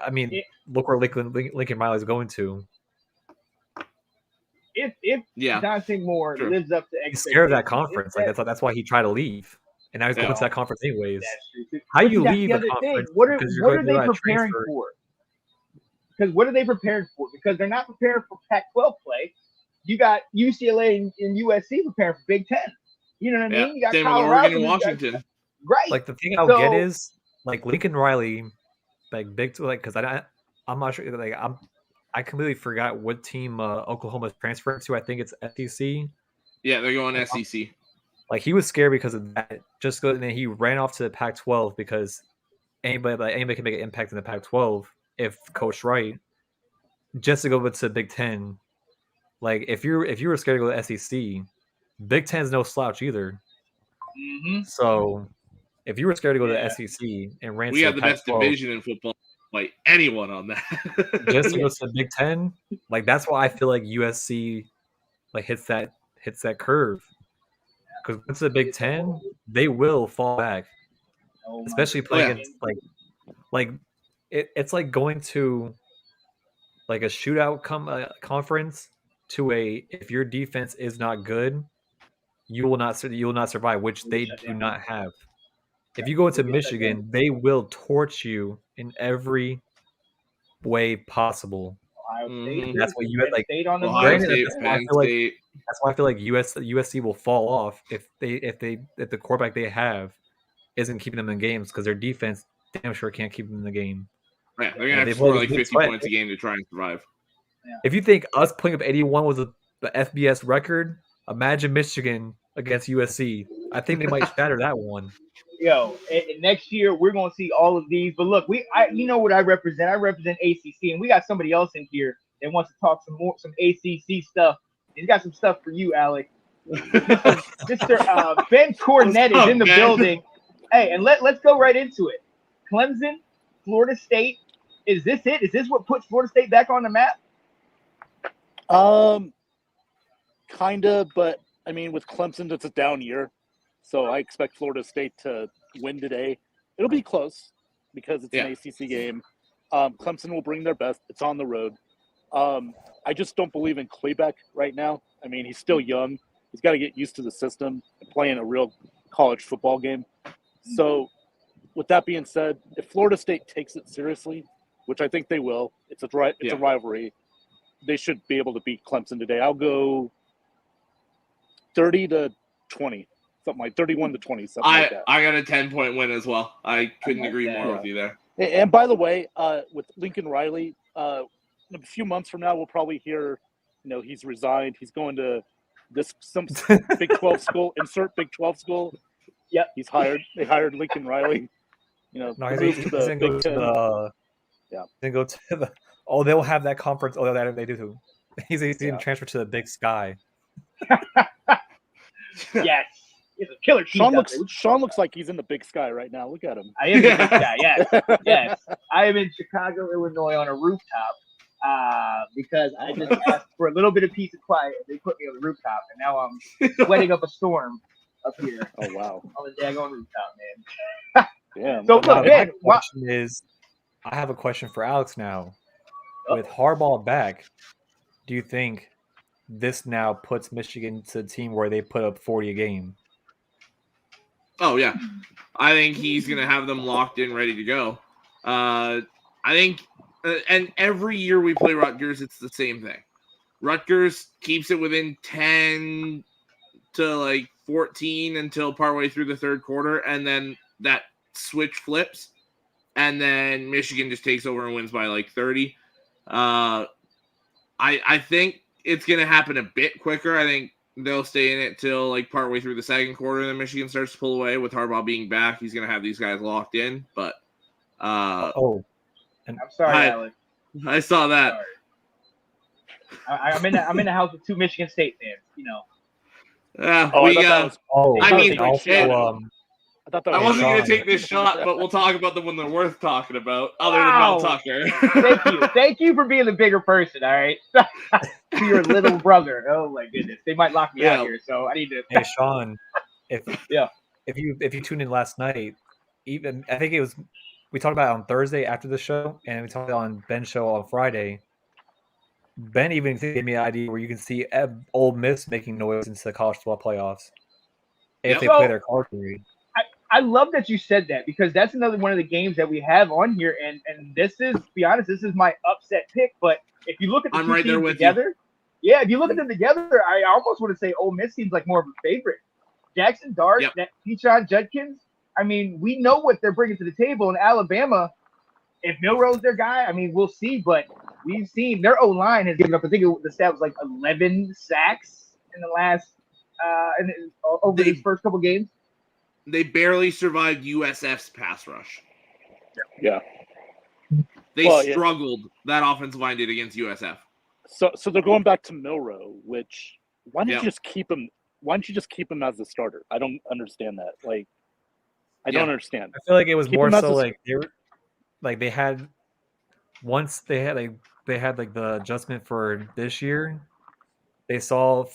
Lincoln Riley's going to. if Dante Moore True. lives up to He's scared of that expectations, conference. Like that's why he tried to leave, and now he's going to that conference anyways. That's true too. How But you that's leave the a other thing. conference? What are because you're what going are to they do that preparing transfer? for? Because what are they preparing for? Because they're not preparing for Pac-12 play. You got UCLA and USC preparing for Big Ten. You know what I mean? You got Same with Colorado Oregon and Washington. right. Like the thing I'll get is like Lincoln Riley, like big like because I'm not sure like I completely forgot what team Oklahoma's transferring to. I think it's SEC. Yeah, they're going SEC. Like he was scared because of that. Just go and then he ran off to the Pac-12 because anybody can make an impact in the Pac-12 if coached right. Just to go to Big Ten, like if you were scared to go to SEC, Big Ten's no slouch either. Mm-hmm. So if you were scared to go to the SEC and ran We to have the best Pac-12, division in football. Like anyone on that. just to go to the Big Ten, like that's why I feel like USC like hits that curve. Because once the Big Ten, they will fall back, especially playing against like it's like going to like a shootout conference to a if your defense is not good, you will not survive, which they do not have. If you go into Michigan, they will torch you in every way possible. That's what you like. Ohio State, Penn State. That's why I feel like USC will fall off if the quarterback they have isn't keeping them in games because their defense damn sure can't keep them in the game. Yeah, they're gonna have to score like 50 points a game to try and survive. If you think us putting up 81 was the FBS record, imagine Michigan against USC. I think they might shatter that one. Yo, and next year we're gonna see all of these. But look, you know what I represent? I represent ACC, and we got somebody else in here that wants to talk some ACC stuff. He's got some stuff for you, Alec. Mr. Ben Cornett is in the building. Hey, and let's go right into it. Clemson, Florida State. Is this it? Is this what puts Florida State back on the map? Kinda, but I mean, with Clemson, it's a down year, so I expect Florida State to win today. It'll be close because it's an ACC game. Clemson will bring their best. It's on the road. I just don't believe in Klebeck right now. I mean, he's still young. He's got to get used to the system and playing a real college football game. So, with that being said, if Florida State takes it seriously, which I think they will, it's a rivalry. They should be able to beat Clemson today. I'll go 30-20, something like 31-20, something like that. I got a 10-point win as well. I couldn't agree more with you there. And by the way, with Lincoln Riley, in a few months from now, we'll probably hear, he's resigned. He's going to some Big 12 school. Insert Big 12 school. Yep, he's hired. They hired Lincoln Riley. He's gonna go to the. Yeah, then go to the. Oh, they'll have that conference. Oh, that they do too. He's going to transfer to the Big Sky. Yes. He's a killer. Sean looks like he's in the big sky right now. Look at him. I am in the big sky. Yes. I am in Chicago, Illinois, on a rooftop because I just asked for a little bit of peace and quiet. They put me on the rooftop, and now I'm sweating up a storm up here. Oh wow! On the daggone rooftop, man. Yeah. So look, man. I have a question for Alex now. With Harbaugh back, do you think this now puts Michigan to a team where they put up 40 a game? Oh, yeah. I think he's going to have them locked in, ready to go. I think, and every year we play Rutgers, it's the same thing. Rutgers keeps it within 10 to like 14 until partway through the third quarter, and then that switch flips, and then Michigan just takes over and wins by like 30. I think it's going to happen a bit quicker. I think they'll stay in it till like partway through the second quarter, and then Michigan starts to pull away. With Harbaugh being back, he's going to have these guys locked in. But I'm sorry, Alec. I saw that. I'm in the house with 2 Michigan State fans. You know. I wasn't going to take this shot, but we'll talk about them when they're worth talking about, other than Mel Tucker. Thank you for being the bigger person, all right? To your little brother. Oh, my goodness. They might lock me out here, so I need to... Hey, Sean, if you tuned in last night, I think it was... We talked about it on Thursday after the show, and we talked on Ben's show on Friday. Ben even gave me an idea where you can see Ole Miss making noise into the college football playoffs if they play their card theory. I love that you said that, because that's another one of the games that we have on here, and this is, to be honest, this is my upset pick. But if you look at the two teams together, if you look at them together, I almost want to say Ole Miss seems like more of a favorite. Jackson Dart, that Keyshawn Judkins, I mean, we know what they're bringing to the table in Alabama. If Milroe's their guy, I mean, we'll see. But we've seen their O-line has given up, I think the stat was like 11 sacks in the last over these first couple games. They barely survived USF's pass rush. Yeah. They struggled. That offensive line did against USF. So they're going back to Milroe, which why didn't you just keep him? Why don't you just keep him as the starter? I don't understand that. Like, I don't understand. I feel like it was more so like they had the adjustment for this year. They saw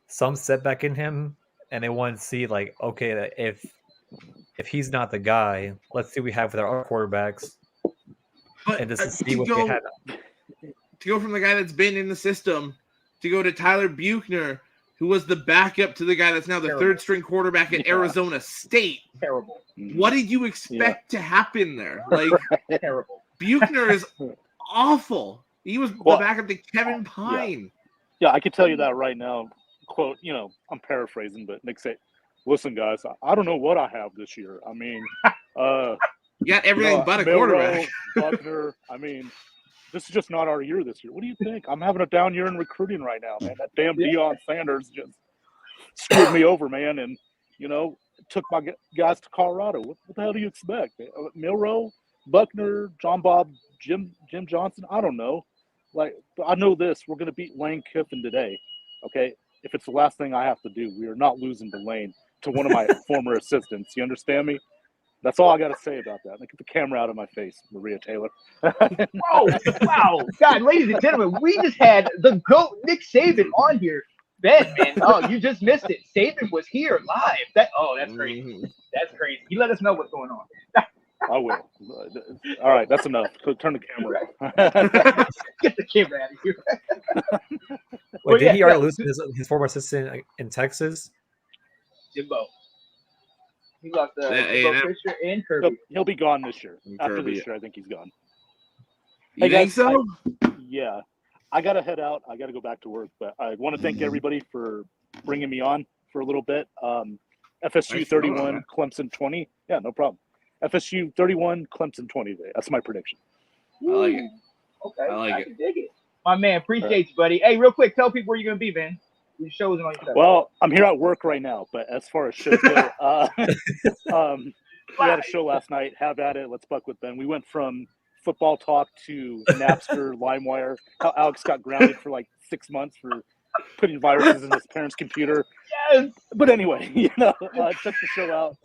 some setback in him. And they want to see, like, okay, if he's not the guy, let's see what we have with our quarterbacks. But and just see what they had. To go from the guy that's been in the system to go to Tyler Buchner, who was the backup to the guy that's now the third-string quarterback at Arizona State. Terrible. What did you expect to happen there? Like, terrible. Buchner is awful. He was the backup to Kevin Pine. Yeah, I can tell you that right now. Quote, I'm paraphrasing, but Nick said, "Listen, guys, I don't know what I have this year. I mean, you got everything but a quarterback. Buckner, I mean, this is just not our year this year. What do you think? I'm having a down year in recruiting right now, man. That damn Deion Sanders just screwed me over, man, and took my guys to Colorado. What the hell do you expect? Milroe, Buckner, John Bob, Jim Johnson. I don't know. Like, I know this. We're going to beat Lane Kiffin today. Okay. If it's the last thing I have to do, we are not losing to Lane, to one of my former assistants. You understand me? That's all I got to say about that. Get the camera out of my face, Maria Taylor. Wow. God, ladies and gentlemen, we just had the GOAT Nick Saban on here. Ben, man. Oh, you just missed it. Saban was here live. That's crazy. That's crazy. You let us know what's going on. I will. All right, that's enough. Turn the camera off. Get the camera out of here. Wait, did he already lose his former assistant in Texas? Jimbo. He lost Jimbo Fisher and Kirby. He'll be gone this year. After this year, I think he's gone. You think so? Yeah. I got to head out. I got to go back to work. But I want to thank everybody for bringing me on for a little bit. FSU 31, Clemson 20. Yeah, no problem. FSU 31, Clemson 20 today. That's my prediction. I like it. Okay, I can dig it. My man, appreciate you, buddy. Hey, real quick, tell people where you're going to be, man. Your shows and all your stuff. Well, I'm here at work right now, but as far as shows go, we had a show last night. Have at it. Let's buck with Ben. We went from football talk to Napster, LimeWire. How Alex got grounded for like 6 months for putting viruses in his parents' computer. Yes. But anyway, check the show out.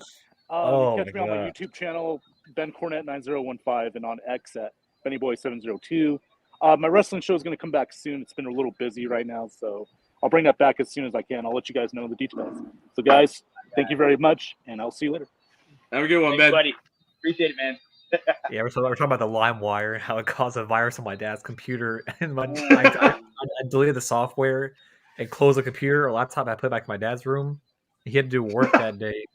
Oh You catch me my on my God. YouTube channel, Ben Cornett 9015, and on X at BennyBoy702. My wrestling show is going to come back soon. It's been a little busy right now, so I'll bring that back as soon as I can. I'll let you guys know the details. So, guys, thank you very much, and I'll see you later. Have a good one, Thanks, Ben. buddy. Appreciate it, man. Yeah, we're talking about the LimeWire and how it caused a virus on my dad's computer. And I deleted the software and closed the computer or laptop I put it back in my dad's room. He had to do work that day.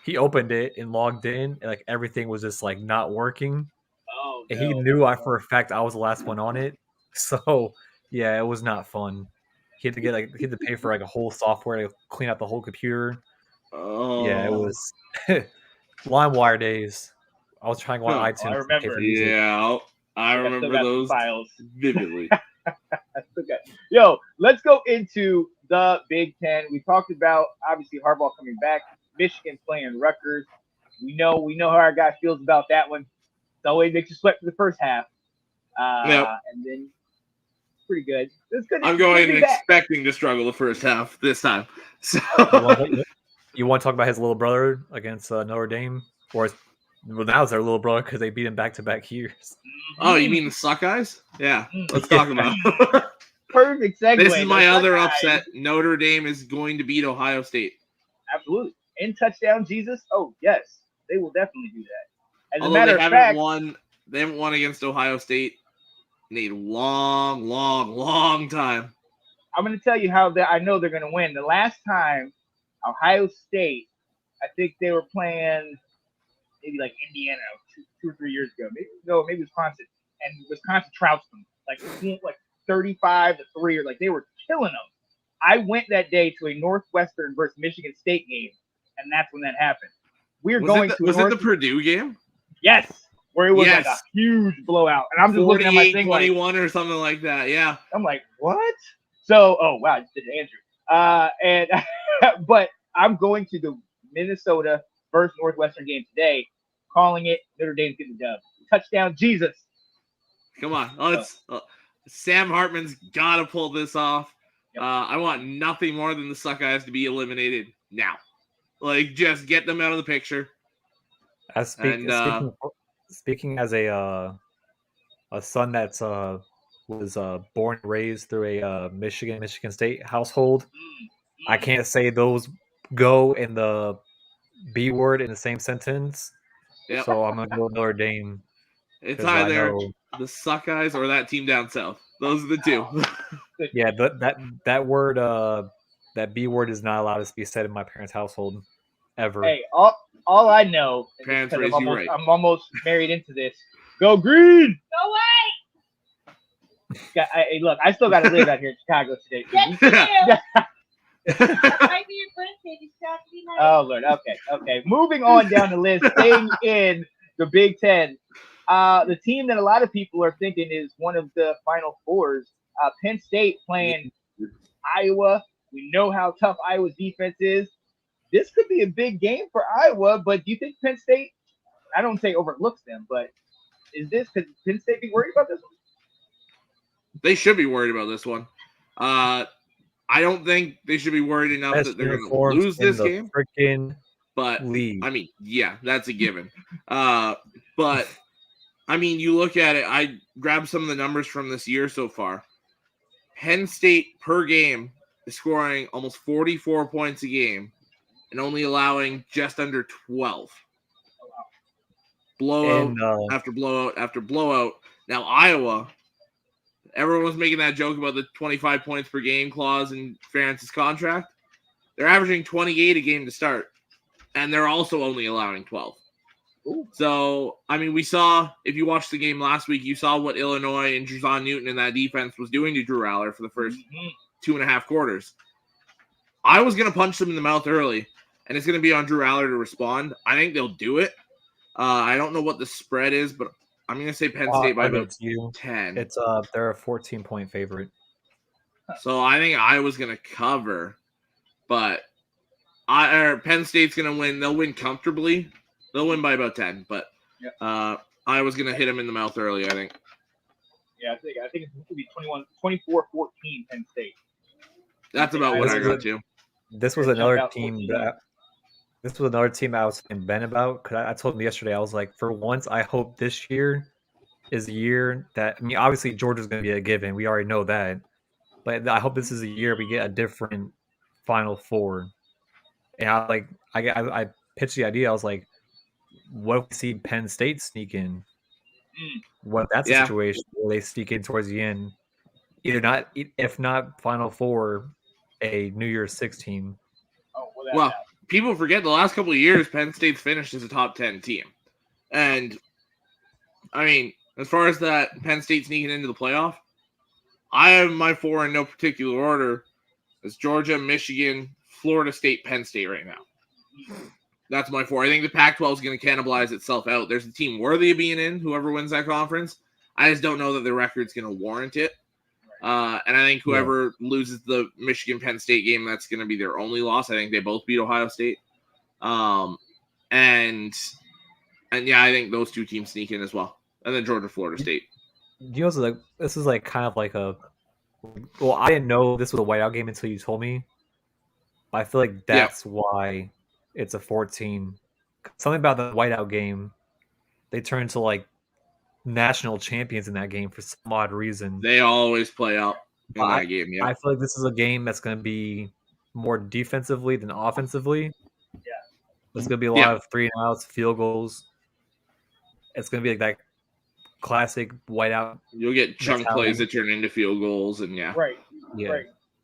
He opened it and logged in, and like everything was just like not working. Oh, And he no. knew for a fact I was the last one on it. So yeah, it was not fun. He had to pay for like a whole software to clean out the whole computer. Oh, Yeah, it was LimeWire days. I was trying to go on Huh. iTunes. I to pay for remember. music. Yeah, I I still remember got some those files. vividly. Okay. Yo, let's go into the Big Ten. We talked about obviously Harbaugh coming back, Michigan playing Rutgers. We know how our guy feels about that one. It always makes you sweat for the first half. Yep. And then pretty good. It's good. I'm going and expecting to struggle the first half this time. So You want to talk about his little brother against Notre Dame? Or now it's their little brother because they beat him back-to-back years. Oh, you mean the Suck Eyes? Yeah, let's talk about it. Perfect segue. This is my The other Buckeyes. upset. Notre Dame is going to beat Ohio State. Absolutely. In touchdown, Jesus. Oh, yes. They will definitely do that. As a Although matter they of fact, haven't won against Ohio State in a long time. I'm going to tell you how I know they're going to win. The last time Ohio State, I think they were playing maybe like Indiana two or 3 years ago. Maybe Wisconsin. And Wisconsin trounced them like 35-3, or like they were killing them. I went that day to a Northwestern versus Michigan State game, and that's when that happened. Was it the Purdue game? Yes, where it was like a huge blowout, and I'm just looking at my thing 21 or something like that. Yeah, I'm like, what? So, oh wow, I just did Andrew. But I'm going to the Minnesota versus Northwestern game today, calling it Notre Dame's getting the dub. Touchdown, Jesus! Come on, Sam Hartman's got to pull this off. Yep. I want nothing more than the Suck Eyes to be eliminated now. Like, just get them out of the picture. Speaking as a son that's was born and raised through a Michigan State household, I can't say those go in the B word in the same sentence. Yep. So I'm gonna go Notre Dame. It's either the Suck Eyes or that team down south. Those are the two. Yeah, that word, that B word is not allowed to be said in my parents' household ever. Hey, all I know is parents raise you right. I'm almost married into this. Go green! Go away! Hey, look, I still got to live out here in Chicago today. Yes, you do. Might be your birthday. You still have to be nice. Oh, Lord. Okay. Moving on down the list, staying in the Big Ten. The team that a lot of people are thinking is one of the Final Fours, Penn State playing Iowa. We know how tough Iowa's defense is. This could be a big game for Iowa, but do you think Penn State, I don't say overlooks them, but could Penn State be worried about this one? They should be worried about this one. I don't think they should be worried enough that they're going to lose this game. But league. I mean, yeah, that's a given. But I mean, you look at it. I grabbed some of the numbers from this year so far. Penn State per game is scoring almost 44 points a game and only allowing just under 12. Blowout after blowout after blowout. Now Iowa, everyone was making that joke about the 25 points per game clause in Ferentz's contract. They're averaging 28 a game to start, and they're also only allowing 12. Ooh. So, I mean, we saw, if you watched the game last week, you saw what Illinois and Jazon Newton and that defense was doing to Drew Aller for the first 2.5 quarters. I was going to punch them in the mouth early, and it's going to be on Drew Aller to respond. I think they'll do it. I don't know what the spread is, but I'm going to say Penn State by about 10. It's they're a 14-point favorite. So I think Iowa's going to cover, but Penn State's going to win. They'll win comfortably. They'll win by about 10, but Iowa's going to hit them in the mouth early, I think. Yeah, I think it's going to be 24-14 Penn State. That's about what I got too. This was another team I was saying Ben about, because I told him yesterday, I was like, for once, I hope this year is a year that, I mean, obviously Georgia's going to be a given. We already know that. But I hope this is a year we get a different Final Four. And I pitched the idea. I was like, what if we see Penn State sneak in? What if that's a situation where they sneak in towards the end? If not Final Four, a New Year's Six team. Well, people forget the last couple of years, Penn State's finished as a top 10 team. And, I mean, as far as that Penn State sneaking into the playoff, I have my four in no particular order. It's Georgia, Michigan, Florida State, Penn State right now. That's my four. I think the Pac-12 is going to cannibalize itself out. There's a team worthy of being in, whoever wins that conference. I just don't know that the record's going to warrant it. And I think whoever loses the Michigan-Penn State game, that's going to be their only loss. I think they both beat Ohio State. And yeah, I think those two teams sneak in as well. And then Georgia, Florida State. You know, this is like kind of like a. Well, I didn't know this was a whiteout game until you told me. I feel like that's why it's a 14. Something about the whiteout game, they turn into like national champions in that game for some odd reason. They always play out in that game. Yeah, I feel like this is a game that's going to be more defensively than offensively. Yeah, there's going to be a lot of 3-and-outs, field goals. It's going to be like that classic whiteout. You'll get chunk plays that turn into field goals, and right.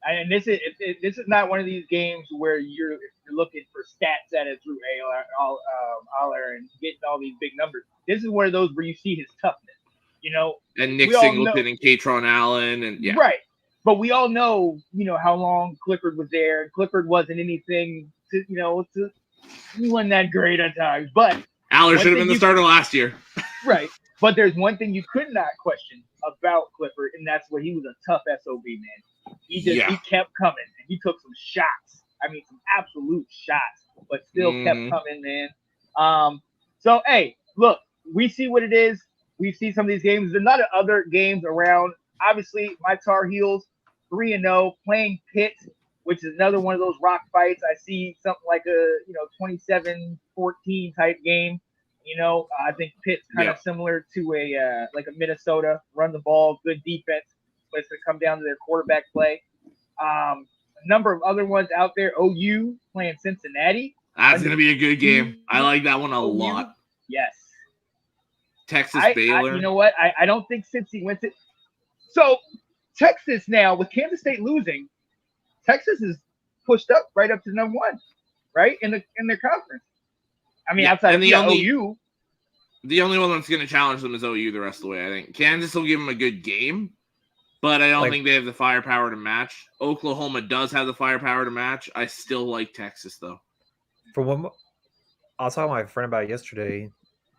And this is not one of these games where you're looking for stats at it through Aller and getting all these big numbers. This is one of those where you see his toughness, you know. And Nick Singleton and Katron Allen, and right. But we all know, you know, how long Clifford was there, and Clifford wasn't anything to, you know, he wasn't that great at times. But Aller should have been the starter last year. Right. But there's one thing you could not question about Clifford, and that's what he was a tough SOB, man. He kept coming, and he took some shots. I mean, some absolute shots, but still kept coming, man. So, hey, look, we see what it is. We see some of these games. There's a lot of other games around. Obviously, my Tar Heels, 3-0, playing Pitt, which is another one of those rock fights. I see something like a 27-14 type game. You know, I think Pitt's kind of similar to a Minnesota, run the ball, good defense, but it's going to come down to their quarterback play. A number of other ones out there. OU playing Cincinnati. That's going to be a good game. I like that one a lot. Yes. Texas Baylor. You know what? I don't think Cincy wins it. So Texas now, with Kansas State losing, Texas is pushed up right up to number 1, right, in their conference. I mean, outside of OU. The only one that's going to challenge them is OU the rest of the way, I think. Kansas will give them a good game, but I don't think they have the firepower to match. Oklahoma does have the firepower to match. I still like Texas, though. I was talking to my friend about it yesterday.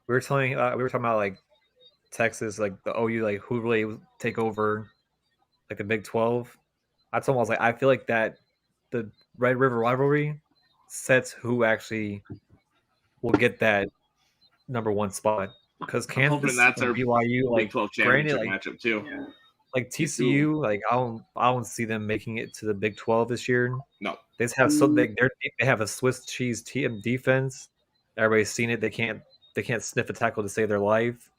We were talking about like Texas, like the OU, like who really take over, like the Big 12. I told him, I was like, I feel like that the Red River rivalry sets who actually will get that number 1 spot, because Kansas and BYU, like, Big 12 championship matchup too. Yeah. Like TCU, like I don't see them making it to the Big 12 this year. No, they just have they have a Swiss cheese team defense. Everybody's seen it. They can't sniff a tackle to save their life.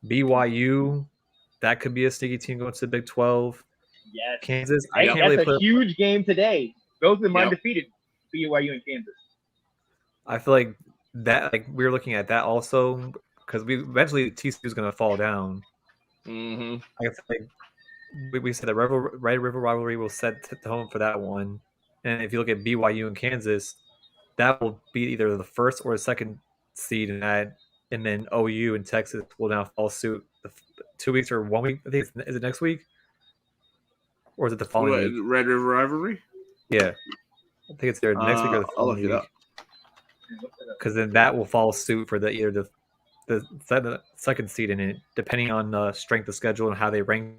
BYU, that could be a sneaky team going to the Big 12. Yes. Kansas, that's a huge game today. Both of them undefeated. BYU and Kansas. I feel like that, like we were looking at that also, because eventually TCU is going to fall down. Mm-hmm. I feel like we said the Red River rivalry will set the home for that one, and if you look at BYU and Kansas, that will be either the first or the second seed in that, and then OU and Texas will now follow suit. 2 weeks or 1 week? I think is it next week, or is it the following week? Red River rivalry? Yeah, I think it's there next week or the following week. Because then that will follow suit for either the second seed in it, depending on the strength of schedule and how they rank.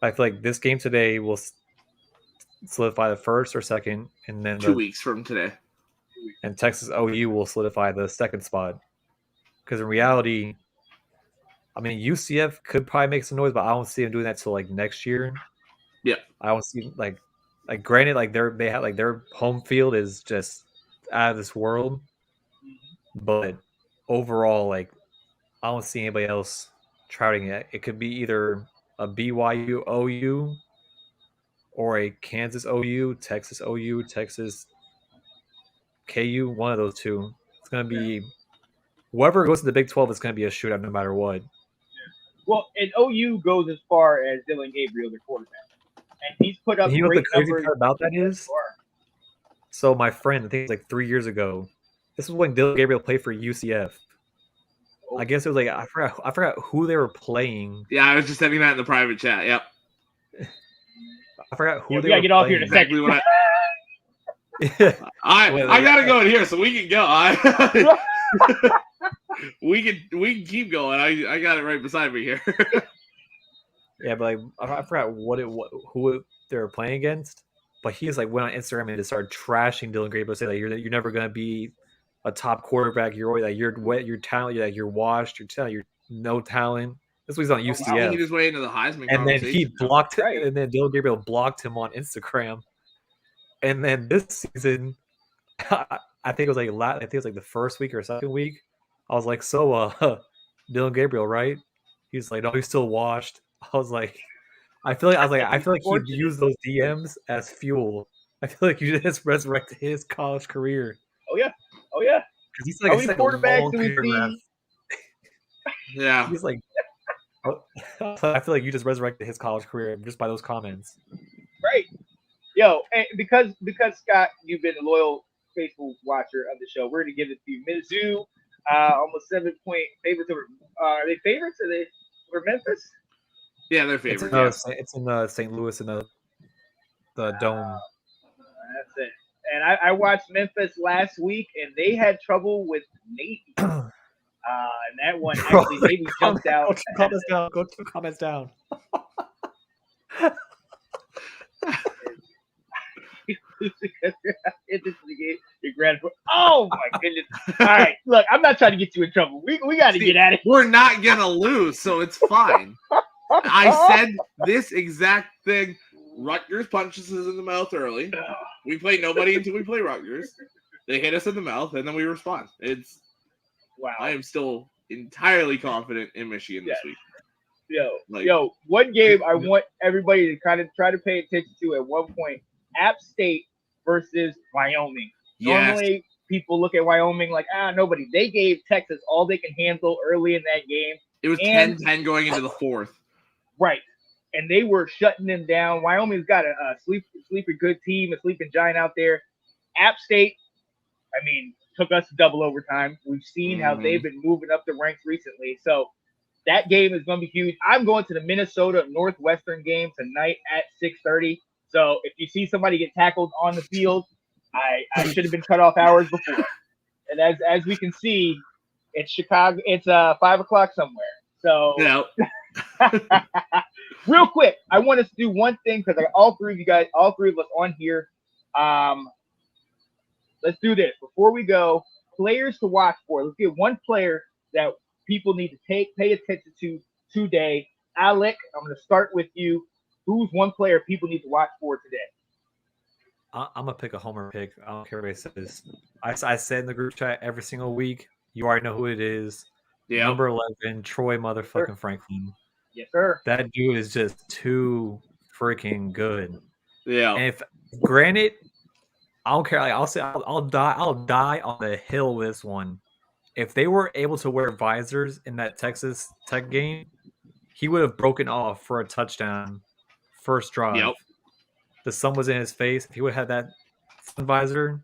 I feel like this game today will solidify the first or second, and then 2 weeks from today. And Texas OU will solidify the second spot. Because in reality, I mean, UCF could probably make some noise, but I don't see them doing that till like next year. Yeah, I don't see like granted, like they have like their home field is just out of this world, but overall, like I don't see anybody else trouting it. It could be either a BYU OU or a Kansas OU, Texas OU, Texas KU. One of those two. It's gonna be whoever goes to the Big 12 is gonna be a shootout no matter what. Well, and OU goes as far as Dylan Gabriel, their quarterback, and he's put up And you know what great the crazy numbers part about that thus is? far. So my friend, I think it was like 3 years ago. This was when Dylan Gabriel played for UCF. I guess it was like I forgot who they were playing. Yeah, I was just sending that in the private chat. Yep. I forgot who Yeah, they we gotta were get off here in a playing. Exactly what Well, I gotta go in here, so we can go. we can keep going. I got it right beside me here. Yeah, but like I forgot who they were playing against. But he just like went on Instagram and just started trashing Dylan Gabriel, say like you're never gonna be a top quarterback. You're always like you're wet, you're talent, you're washed, you're no talent. This was on He's UCF. thinking his way into the Heisman And then he conversation. blocked it, Right. and then Dylan Gabriel blocked him on Instagram. And then this season, I think it was like the first week or second week. I was like, so Dylan Gabriel, right? He's like, no, he's still washed. I was like, I feel like he'd use those DMs as fuel. I feel like you just resurrected his college career. Oh yeah, Because he's How like, many it's like quarterbacks a long do we paragraph. see? Yeah. He's like, I feel like you just resurrected his college career just by those comments. Right. Yo, and because Scott, you've been a loyal, faithful watcher of the show, we're gonna give it to you. Mizzou, almost 7-point favorites over. Are they favorites? Are they over Memphis? Yeah, they're It's favorites. it's in St. Louis in the dome. That's it. And I watched Memphis last week, and they had trouble with Navy. And that one actually Navy jumped out. Go two comments down. Your grandpa. Oh my goodness! All right, look, I'm not trying to get you in trouble. We got to get at it. We're not gonna lose, so it's fine. I said this exact thing. Rutgers punches us in the mouth early. We play nobody until we play Rutgers. They hit us in the mouth, and then we respond. It's wow. I am still entirely confident in Michigan this week. Yo, one game I want everybody to kind of try to pay attention to at one point: App State versus Wyoming. Yes. Normally, people look at Wyoming like, nobody. They gave Texas all they can handle early in that game. It was 10-10 going into the fourth. Right. And they were shutting them down. Wyoming's got a sleepy good team, a sleeping giant out there. App State, I mean, took us to double overtime. We've seen how they've been moving up the ranks recently. So that game is going to be huge. I'm going to the Minnesota Northwestern game tonight at 6:30. So if you see somebody get tackled on the field, I should have been cut off hours before. And as we can see, it's Chicago. It's 5 o'clock somewhere. So Yeah. real quick, I want us to do one thing because all three of us on here. Let's do this before we go. Players to watch for. Let's get one player that people need to pay attention to today. Alec, I'm going to start with you. Who's one player people need to watch for today? I'm gonna pick a homer pick. I don't care what it says. I said in the group chat every single week. You already know who it is. Yeah. Number 11, Troy motherfucking Franklin. Yes, sir. That dude is just too freaking good. Yeah. And if granted, I don't care. Like I'll die on the hill with this one. If they were able to wear visors in that Texas Tech game, he would have broken off for a touchdown first drive. Yep. The sun was in his face. If he would have had that sun visor,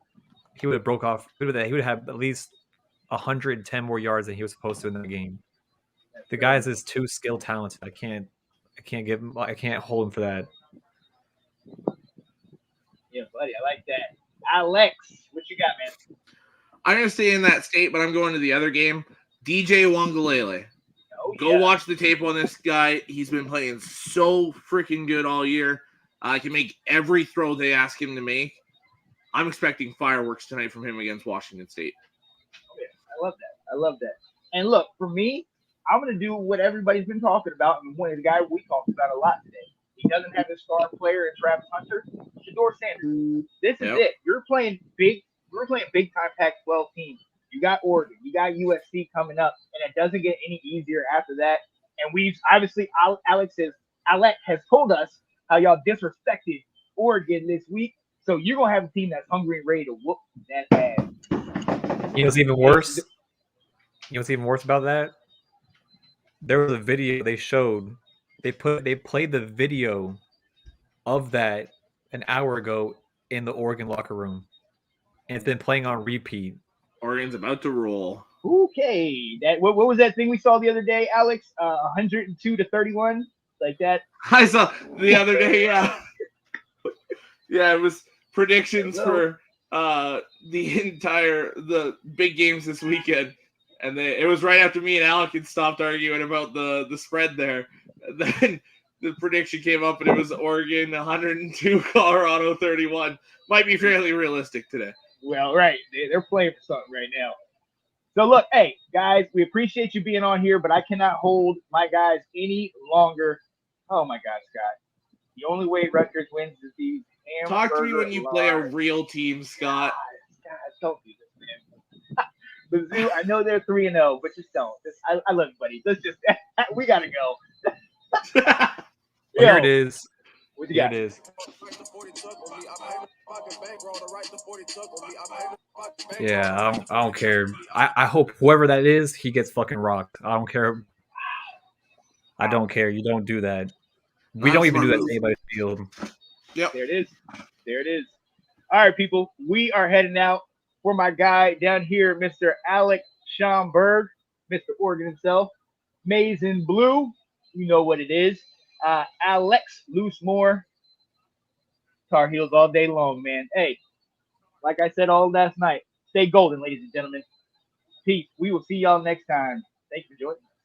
he would have broke off. He would have at least 110 more yards than he was supposed to in that game. The guy is just too skill talented. I can't hold him for that. Yeah, buddy, I like that. Alex, what you got, man? I'm gonna stay in that state, but I'm going to the other game. DJ Wangalele. Go watch the tape on this guy. He's been playing so freaking good all year. Can make every throw they ask him to make. I'm expecting fireworks tonight from him against Washington State. Oh, yeah. I love that. And look, for me, I'm going to do what everybody's been talking about, and one of the guys we talked about a lot today. He doesn't have his star player in Travis Hunter. Shador Sanders. This is it. You're playing big time Pac-12 teams. You got Oregon. You got USC coming up, and it doesn't get any easier after that. And we've obviously Alec has told us how y'all disrespected Oregon this week. So you're gonna have a team that's hungry and ready to whoop that ass. You know what's even worse? You know what's even worse about that? There was a video they showed. They played the video of that an hour ago in the Oregon locker room, and it's been playing on repeat. Oregon's about to roll. Okay, that what was that thing we saw the other day, Alex? 102-31, like that. I saw the other day. Yeah, yeah. It was predictions for the big games this weekend, and it was right after me and Alec had stopped arguing about the spread there. And then the prediction came up, and it was Oregon 102, Colorado 31. Might be fairly realistic today. Well, right, they're playing for something right now. So look, hey guys, we appreciate you being on here, but I cannot hold my guys any longer. Oh my God, Scott! The only way Rutgers wins is these. Talk to me when you play a real team, Scott. God, don't do this, man. Mizzou, I know they're 3-0, but just don't. I love you, buddy. Let's just we gotta go. Here it is. What you got? Here it is. Yeah, I don't care. I hope whoever that is, he gets fucking rocked. I don't care. I don't care. You don't do that. We don't even do that to anybody's field. Yep. There it is. There it is. All right, people. We are heading out for my guy down here, Mr. Alec Schomber, Mr. Oregon himself. Maize and Blue. You know what it is. Alex Loosemore. Tar Heels all day long, man. Hey, like I said all last night, stay golden, ladies and gentlemen. Peace. We will see y'all next time. Thanks for joining us.